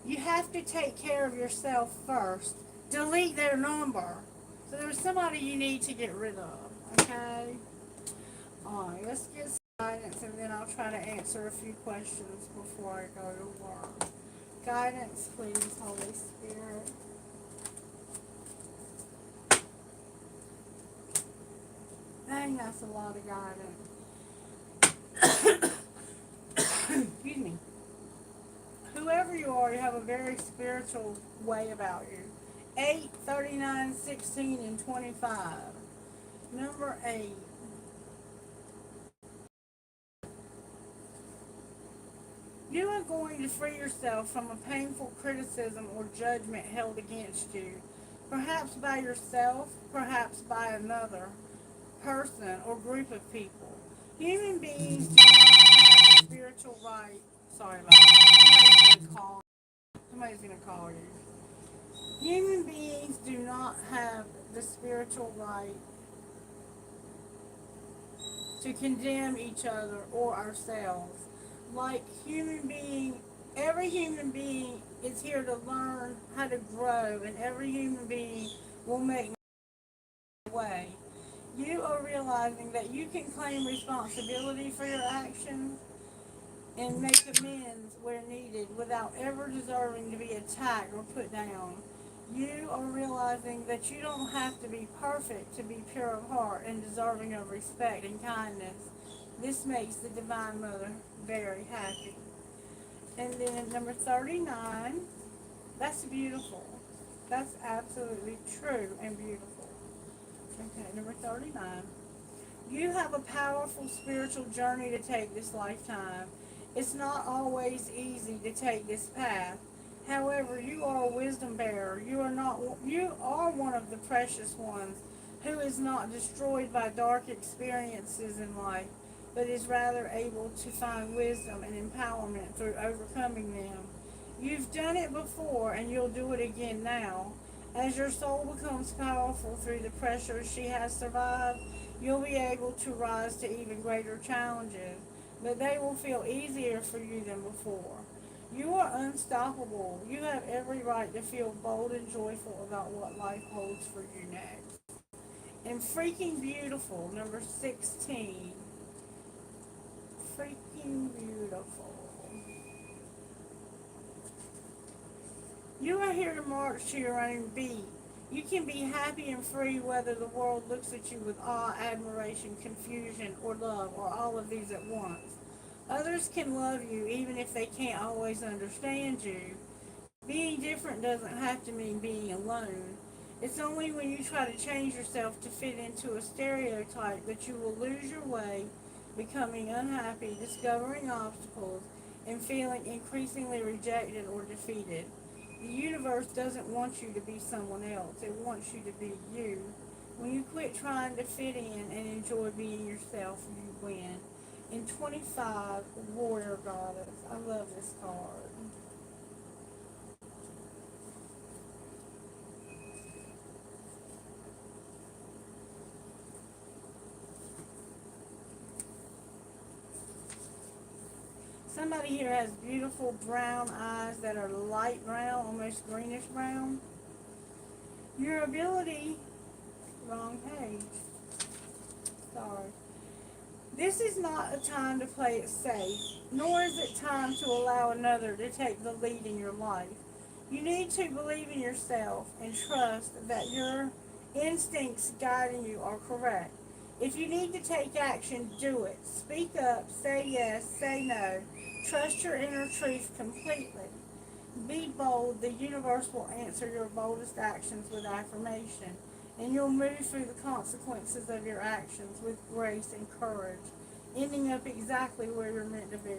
You have to take care of yourself first. Delete their number. So there's somebody you need to get rid of. Okay? Alright, let's get some guidance and then I'll try to answer a few questions before I go to work. Guidance, please, Holy Spirit. Dang, that's a lot of guidance. Excuse me. Whoever you are, you have a very spiritual way about you. 8, 39, 16, and 25. Number 8. You are going to free yourself from a painful criticism or judgment held against you, perhaps by yourself, perhaps by another person or group of people. Human beings do not have the spiritual right. Sorry about that. Somebody's gonna call you. Human beings do not have the spiritual right to condemn each other or ourselves. Like every human being is here to learn how to grow, and every human being will make a way. You are realizing that you can claim responsibility for your actions and make amends where needed without ever deserving to be attacked or put down. You are realizing that you don't have to be perfect to be pure of heart and deserving of respect and kindness. This makes the Divine Mother very happy. And then number 39, that's beautiful. That's absolutely true and beautiful. Okay, number 39. You have a powerful spiritual journey to take this lifetime. It's not always easy to take this path. However, you are a wisdom bearer. You are one of the precious ones who is not destroyed by dark experiences in life, but is rather able to find wisdom and empowerment through overcoming them. You've done it before and you'll do it again now. As your soul becomes powerful through the pressures she has survived, you'll be able to rise to even greater challenges, but they will feel easier for you than before. You are unstoppable. You have every right to feel bold and joyful about what life holds for you next. And freaking beautiful, number 16. Freaking beautiful. You are here to march to your own beat. You can be happy and free whether the world looks at you with awe, admiration, confusion, or love, or all of these at once. Others can love you even if they can't always understand you. Being different doesn't have to mean being alone. It's only when you try to change yourself to fit into a stereotype that you will lose your way, becoming unhappy, discovering obstacles, and feeling increasingly rejected or defeated. The universe doesn't want you to be someone else. It wants you to be you. When you quit trying to fit in and enjoy being yourself, you win. In 25, Warrior Goddess. I love this card. Somebody here has beautiful brown eyes that are light brown, almost greenish brown. Your ability, wrong page, sorry. This is not a time to play it safe, nor is it time to allow another to take the lead in your life. You need to believe in yourself and trust that your instincts guiding you are correct. If you need to take action, do it. Speak up, say yes, say no. Trust your inner truth completely. Be bold. The universe will answer your boldest actions with affirmation, and you'll move through the consequences of your actions with grace and courage, ending up exactly where you're meant to be.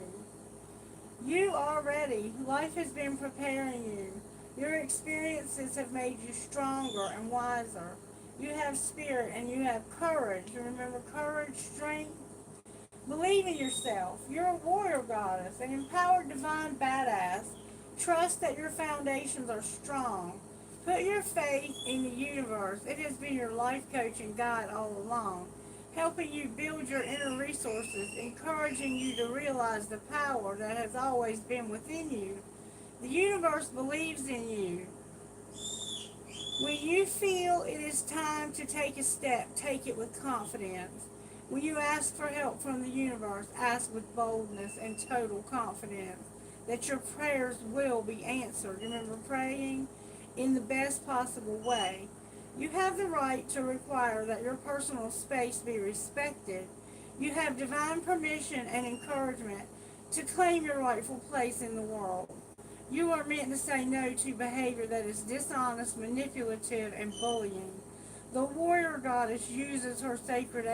You are ready. Life has been preparing you. Your experiences have made you stronger and wiser. You have spirit and you have courage. Remember, courage, strength. Believe in yourself. You're a warrior goddess, an empowered divine badass. Trust that your foundations are strong. Put your faith in the universe. It has been your life coach and guide all along, helping you build your inner resources, encouraging you to realize the power that has always been within you. The universe believes in you. When you feel it is time to take a step, take it with confidence. When you ask for help from the universe, ask with boldness and total confidence that your prayers will be answered. Remember, praying in the best possible way. You have the right to require that your personal space be respected. You have divine permission and encouragement to claim your rightful place in the world. You are meant to say no to behavior that is dishonest, manipulative, and bullying. The warrior goddess uses her sacred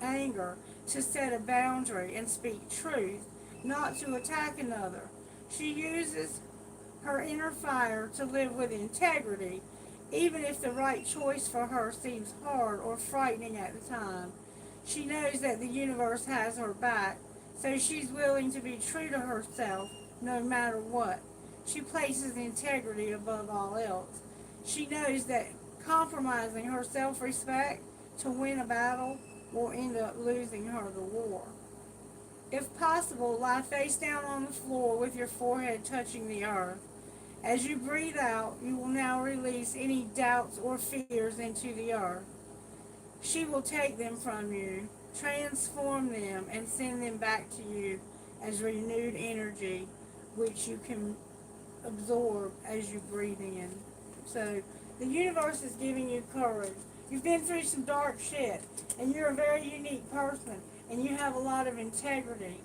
anger to set a boundary and speak truth, not to attack another. She uses her inner fire to live with integrity, even if the right choice for her seems hard or frightening at the time. She knows that the universe has her back, so she's willing to be true to herself no matter what. She places integrity above all else. She knows that compromising her self-respect to win a battle will end up losing her the war. If possible, lie face down on the floor with your forehead touching the earth. As you breathe out, you will now release any doubts or fears into the earth. She will take them from you, transform them, and send them back to you as renewed energy, which you can absorb as you breathe in. So the universe is giving you courage. You've been through some dark shit, and you're a very unique person, and you have a lot of integrity.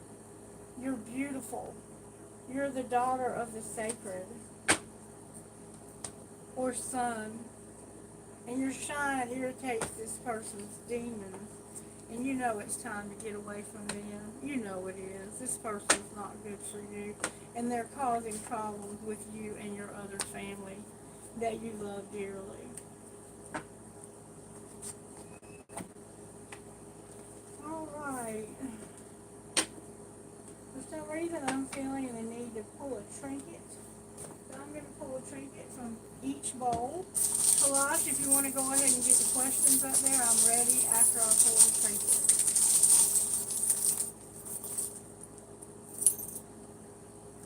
You're beautiful. You're the daughter of the sacred, or son, and your shine irritates this person's demons, and you know it's time to get away from them. You know it is. This person's not good for you, and they're causing problems with you and your other family that you love dearly. Alright. For some reason I'm feeling the need to pull a trinket. So I'm going to pull a trinket from each bowl. Kalash, if you want to go ahead and get the questions up there, I'm ready after I pull the trinket.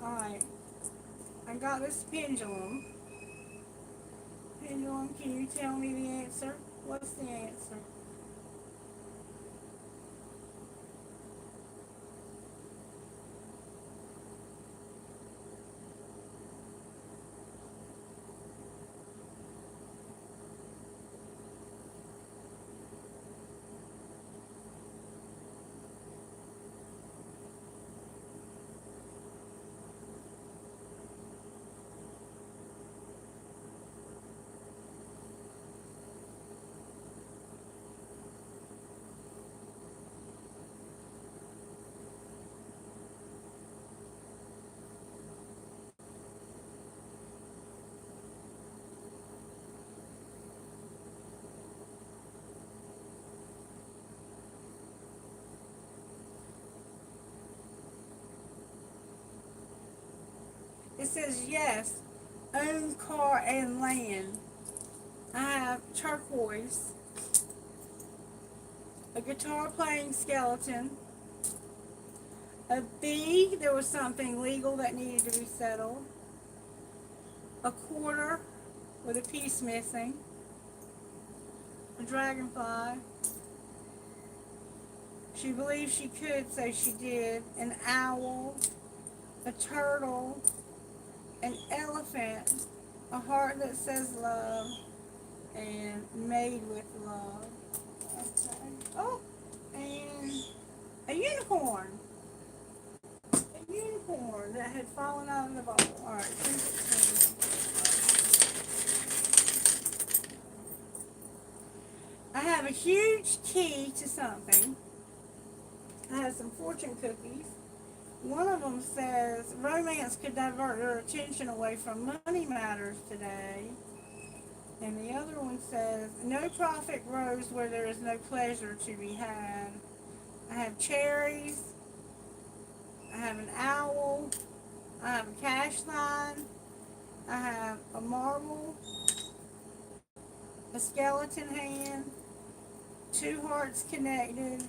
Alright. I got this pendulum. Pendulum, can you tell me the answer? What's the answer? It says yes, own car and land. I have turquoise, a guitar playing skeleton, a bee, there was something legal that needed to be settled, a quarter with a piece missing, a dragonfly, she believed she could, so she did, an owl, a turtle, an elephant, a heart that says love, and made with love. Okay. Oh, and a unicorn. A unicorn that had fallen out of the bowl. Alright, I have a huge key to something. I have some fortune cookies. One of them says, romance could divert your attention away from money matters today. And the other one says, no profit grows where there is no pleasure to be had. I have cherries. I have an owl. I have a cash line. I have a marble. A skeleton hand. Two hearts connected.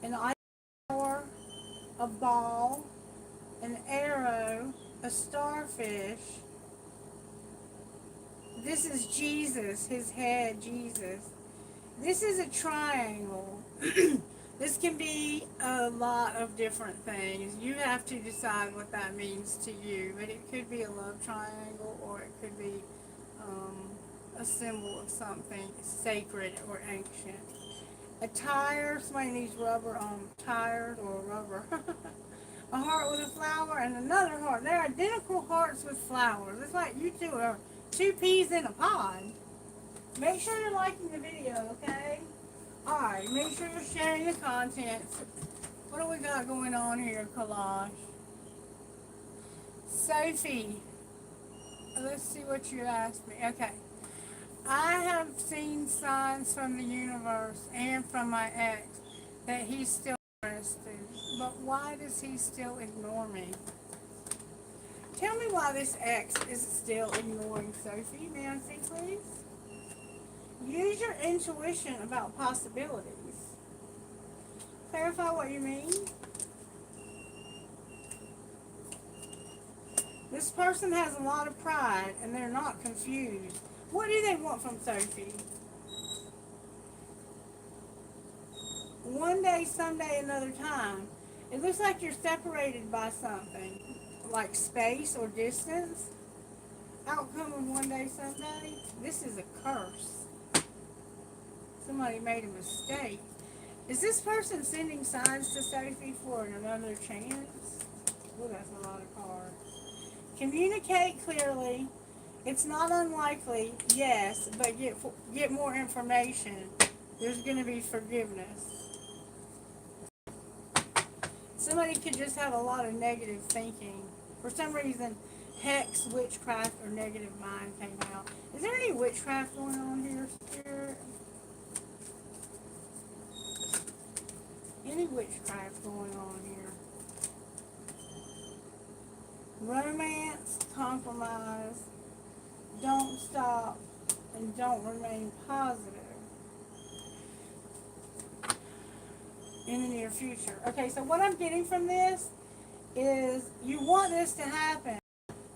An flower. A ball. An arrow. A starfish. This is Jesus, his head, Jesus. This is a triangle. This can be a lot of different things. You have to decide what that means to you. But it could be a love triangle, or it could be a symbol of something sacred or ancient. A tire, somebody needs rubber on tires or rubber. A heart with a flower and another heart. They're identical hearts with flowers. It's like you two are two peas in a pod. Make sure you're liking the video, okay? Alright, make sure you're sharing the content. What do we got going on here, Collage? Sophie, let's see what you asked me. Okay. I have seen signs from the universe and from my ex that he's still interested. But why does he still ignore me? Tell me why this ex is still ignoring Sophie, Nancy, please. Use your intuition about possibilities. Clarify what you mean. This person has a lot of pride and they're not confused. What do they want from Sophie? One day, someday, another time. It looks like you're separated by something, like space or distance. Outcome of one day, someday. This is a curse. Somebody made a mistake. Is this person sending signs to Sophie for another chance? Oh, that's a lot of cards. Communicate clearly. It's not unlikely, yes, but get more information. There's going to be forgiveness. Somebody could just have a lot of negative thinking. For some reason, hex, witchcraft, or negative mind came out. Is there any witchcraft going on here, Spirit? Any witchcraft going on here? Romance, compromise, don't stop, and don't remain positive in the near future. Okay, so what I'm getting from this is you want this to happen,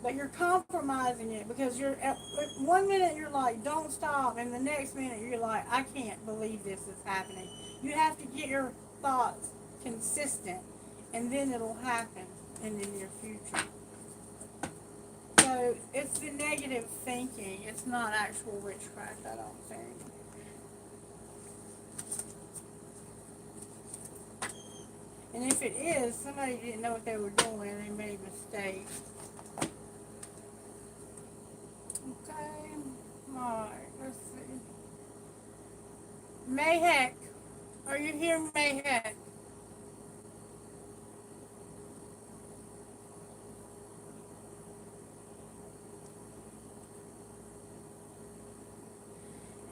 but you're compromising it because you're at one minute you're like, don't stop, and the next minute you're like, I can't believe this is happening. You have to get your thoughts consistent, and then it'll happen in the near future. So it's the negative thinking. It's not actual witchcraft, I don't think. And if it is, somebody didn't know what they were doing and they made mistakes. Okay. Alright, let's see. Mayheck. Are you here, Mayheck?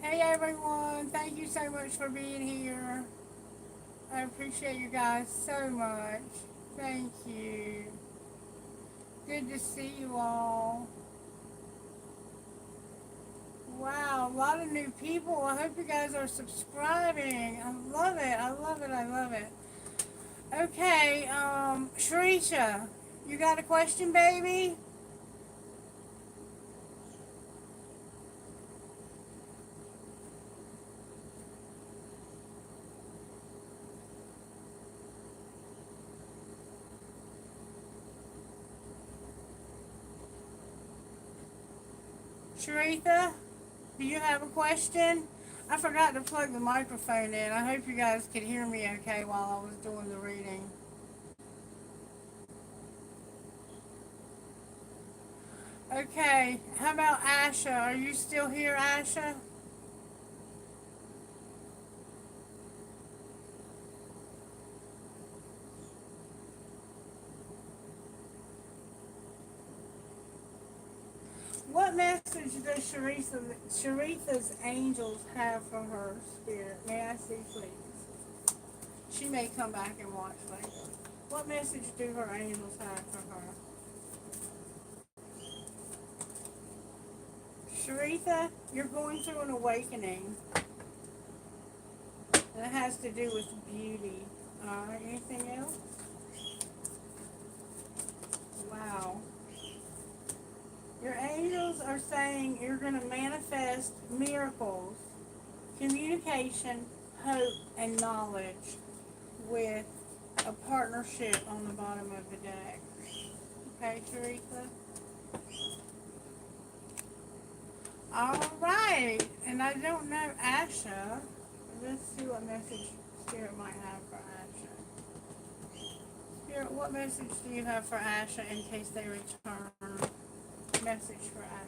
Hey everyone, thank you so much for being here. I appreciate you guys so much. Thank you. Good to see you all. Wow, a lot of new people. I hope you guys are subscribing. I love it. I love it. I love it. Okay, Sharisha, you got a question, baby? Sharitha, do you have a question? I forgot to plug the microphone in. I hope you guys could hear me okay while I was doing the reading. Okay, how about Asha? Are you still here, Asha? What message does Sharitha's angels have for her spirit? May I see, please? She may come back and watch later. What message do her angels have for her? Sharitha, you're going through an awakening. And it has to do with beauty. Alright, anything else? Wow. Your angels are saying you're going to manifest miracles, communication, hope, and knowledge with a partnership on the bottom of the deck. Okay, Teresa? Alright, and I don't know Asha. Let's see what message Spirit might have for Asha. Spirit, what message do you have for Asha in case they return? Message for Asha.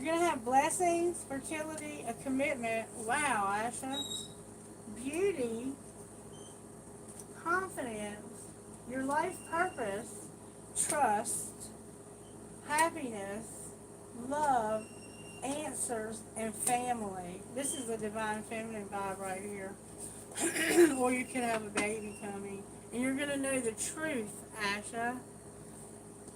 You're going to have blessings, fertility, a commitment. Wow, Asha. Beauty, confidence, your life purpose, trust, happiness, love, answers, and family. This is a divine feminine vibe right here. Or you could have a baby coming. And you're going to know the truth, Asha.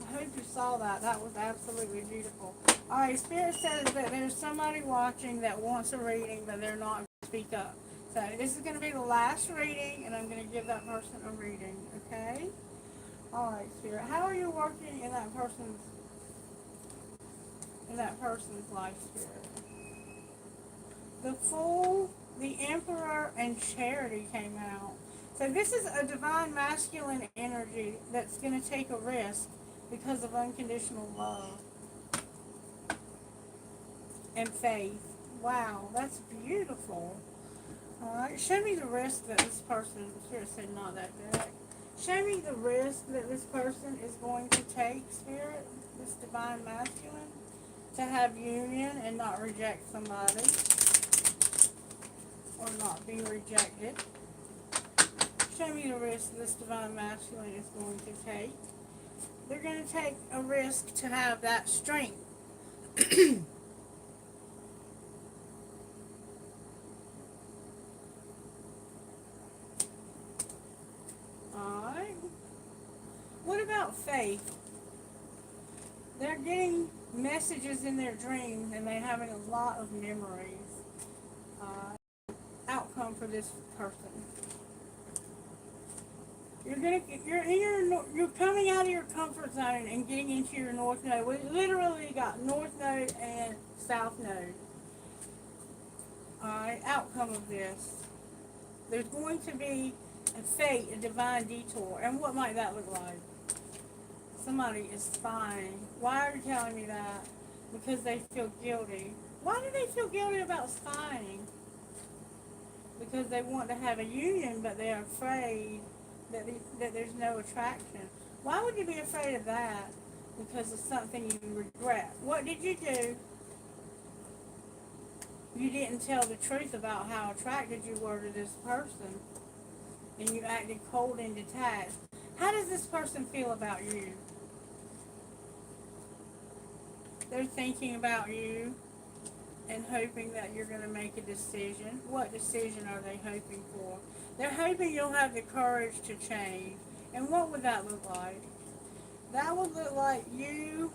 I hope you saw that. That was absolutely beautiful. Alright, Spirit says that there's somebody watching that wants a reading, but they're not going to speak up. So this is going to be the last reading, and I'm going to give that person a reading, okay? Alright, Spirit. How are you working in that person's life, Spirit? The Fool, the Emperor, and Charity came out. So this is a divine masculine energy that's going to take a risk because of unconditional love and faith. Wow, that's beautiful. Alright, show me the risk that this person, Spirit said not that direct. Show me the risk that this person is going to take, Spirit, this divine masculine, to have union and not reject somebody or not be rejected. Show me the risk this divine masculine is going to take. They're going to take a risk to have that strength. Alright. What about faith? They're getting messages in their dreams and they're having a lot of memories. Outcome for this person. You're coming out of your comfort zone and getting into your north node. We literally got north node and south node. Alright, outcome of this. There's going to be a fate, a divine detour. And what might that look like? Somebody is spying. Why are you telling me that? Because they feel guilty. Why do they feel guilty about spying? Because they want to have a union, but they're afraid that there's no attraction. Why would you be afraid of that? Because of something you regret. What did you do? You didn't tell the truth about how attracted you were to this person. And you acted cold and detached. How does this person feel about you? They're thinking about you and hoping that you're going to make a decision. What decision are they hoping for? They're hoping you'll have the courage to change. And what would that look like? That would look like you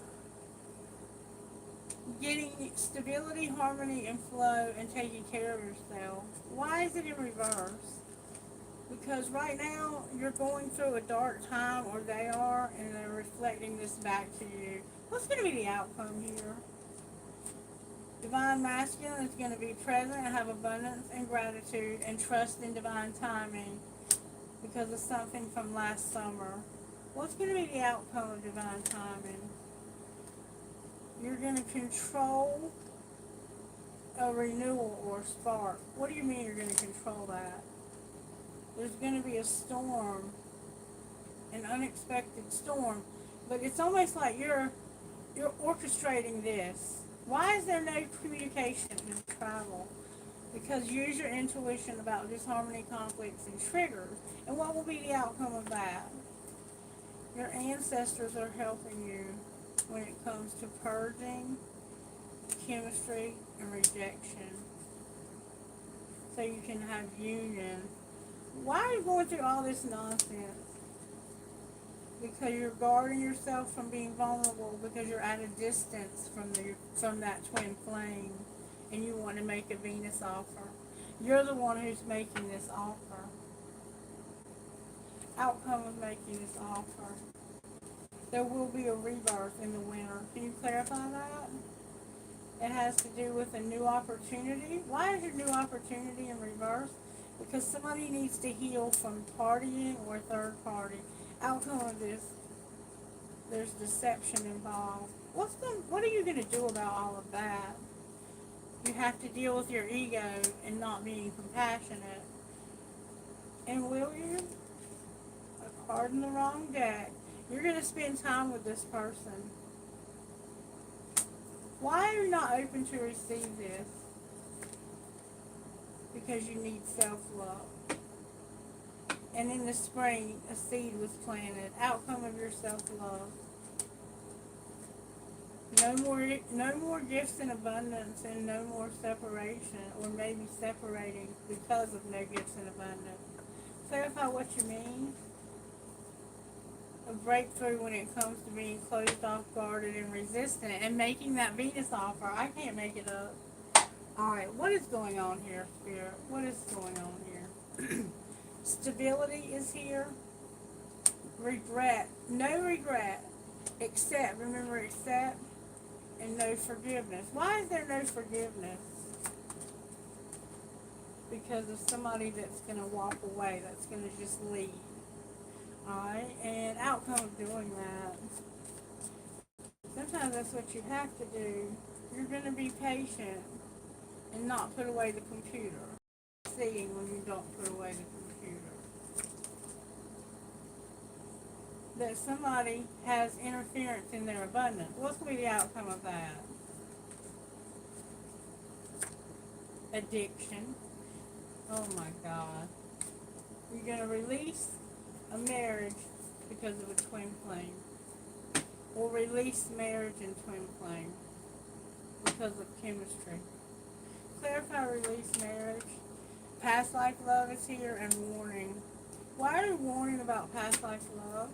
getting stability, harmony, and flow and taking care of yourself. Why is it in reverse? Because right now you're going through a dark time, or they are, and they're reflecting this back to you. What's going to be the outcome here? Divine masculine is going to be present and have abundance and gratitude and trust in divine timing because of something from last summer. What's going to be the outcome of divine timing? You're going to control a renewal or spark. What do you mean you're going to control that? There's going to be a storm, an unexpected storm, but it's almost like you're orchestrating this. Why is there no communication in travel? Because use your intuition about disharmony, conflicts, and triggers. And what will be the outcome of that? Your ancestors are helping you when it comes to purging, chemistry, and rejection. So you can have union. Why are you going through all this nonsense? Because you're guarding yourself from being vulnerable, because you're at a distance from that twin flame, and you want to make a Venus offer. You're the one who's making this offer. Outcome of making this offer. There will be a rebirth in the winter. Can you clarify that? It has to do with a new opportunity. Why is your new opportunity in reverse? Because somebody needs to heal from partying or third party. Outcome of this, there's deception involved. What are you going to do about all of that? You have to deal with your ego and not being compassionate. And will you? A card in the wrong deck. You're going to spend time with this person. Why are you not open to receive this? Because you need self-love. And in the spring, a seed was planted. Outcome of your self-love. No more gifts in abundance, and no more separation, or maybe separating because of no gifts in abundance. Clarify what you mean. A breakthrough when it comes to being closed off, guarded, and resistant, and making that Venus offer. I can't make it up. Alright, what is going on here, Spirit? What is going on here? Stability is here. Regret. No regret. Accept. Remember, accept. And no forgiveness. Why is there no forgiveness? Because of somebody that's going to walk away, that's going to just leave. Alright, and outcome of doing that. Sometimes that's what you have to do. You're going to be patient and not put away the computer. Seeing when you don't put away the computer. That somebody has interference in their abundance. What's going to be the outcome of that? Addiction. Oh my God. You're going to release a marriage because of a twin flame. Or release marriage and twin flame because of chemistry. Clarify, release marriage. Past life love is here, and warning. Why are you warning about past life love?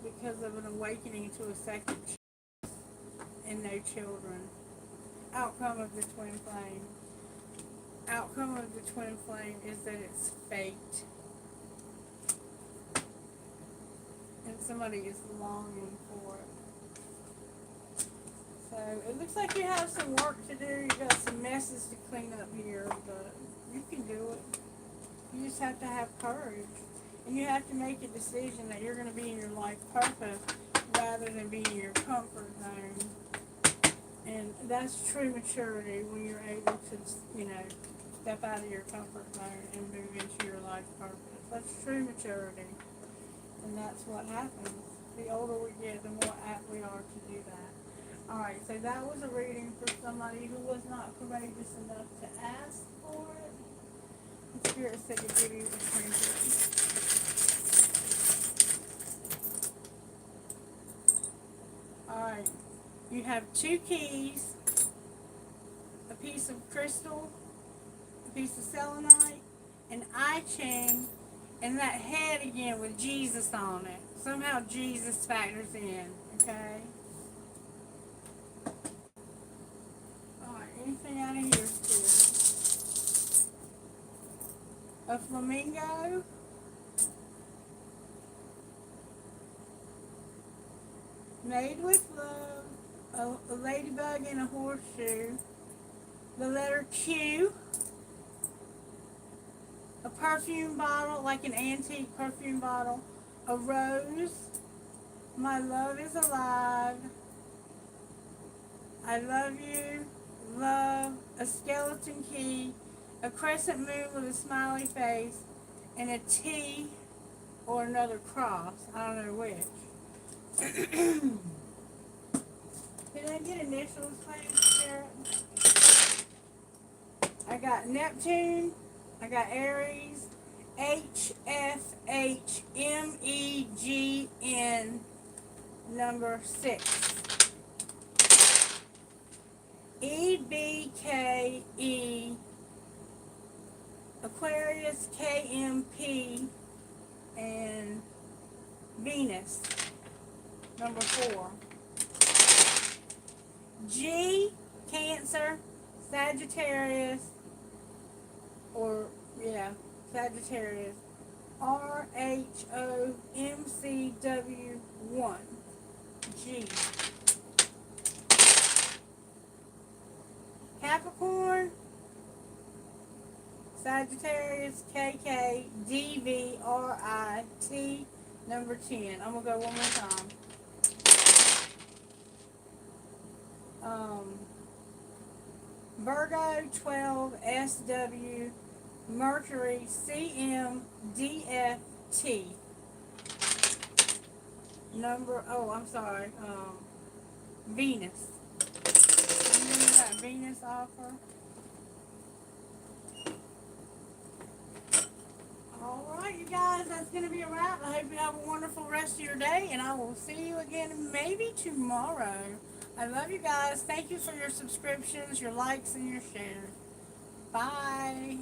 Because of an awakening to a second chance and no children. Outcome of the twin flame. Outcome of the twin flame is that it's fate. And somebody is longing for it. So it looks like you have some work to do. You've got some messes to clean up here, but you can do it. You just have to have courage. And you have to make a decision that you're going to be in your life purpose rather than be in your comfort zone. And that's true maturity when you're able to, step out of your comfort zone and move into your life purpose. That's true maturity. And that's what happens. The older we get, the more apt we are to do that. Alright, so that was a reading for somebody who was not courageous enough to ask for it. The Spirit said to give you a trinket. Alright, you have 2 keys, a piece of crystal, a piece of selenite, an I Ching, and that head again with Jesus on it. Somehow Jesus factors in, okay? Alright, anything out of here, Spirit? A flamingo. Made with love. A ladybug and a horseshoe. The letter Q. A perfume bottle, like an antique perfume bottle. A rose. My love is alive. I love you. Love. A skeleton key. A crescent moon with a smiley face. And a T or another cross. I don't know which. Did I get initials, please, Spirit? I got Neptune. I got Aries. HFHMEGN number 6. EBKE Aquarius KMP and Venus number 4. G Cancer, Sagittarius, Sagittarius, RHOMCW1 G. Capricorn, Sagittarius, KKDVRIT number 10. I'm going to go one more time. Virgo 12 SW Mercury CMDFT number Venus. Remember that Venus offer? Alright, you guys, that's going to be a wrap. I hope you have a wonderful rest of your day, and I will see you again maybe tomorrow. I love you guys. Thank you for your subscriptions, your likes, and your shares. Bye.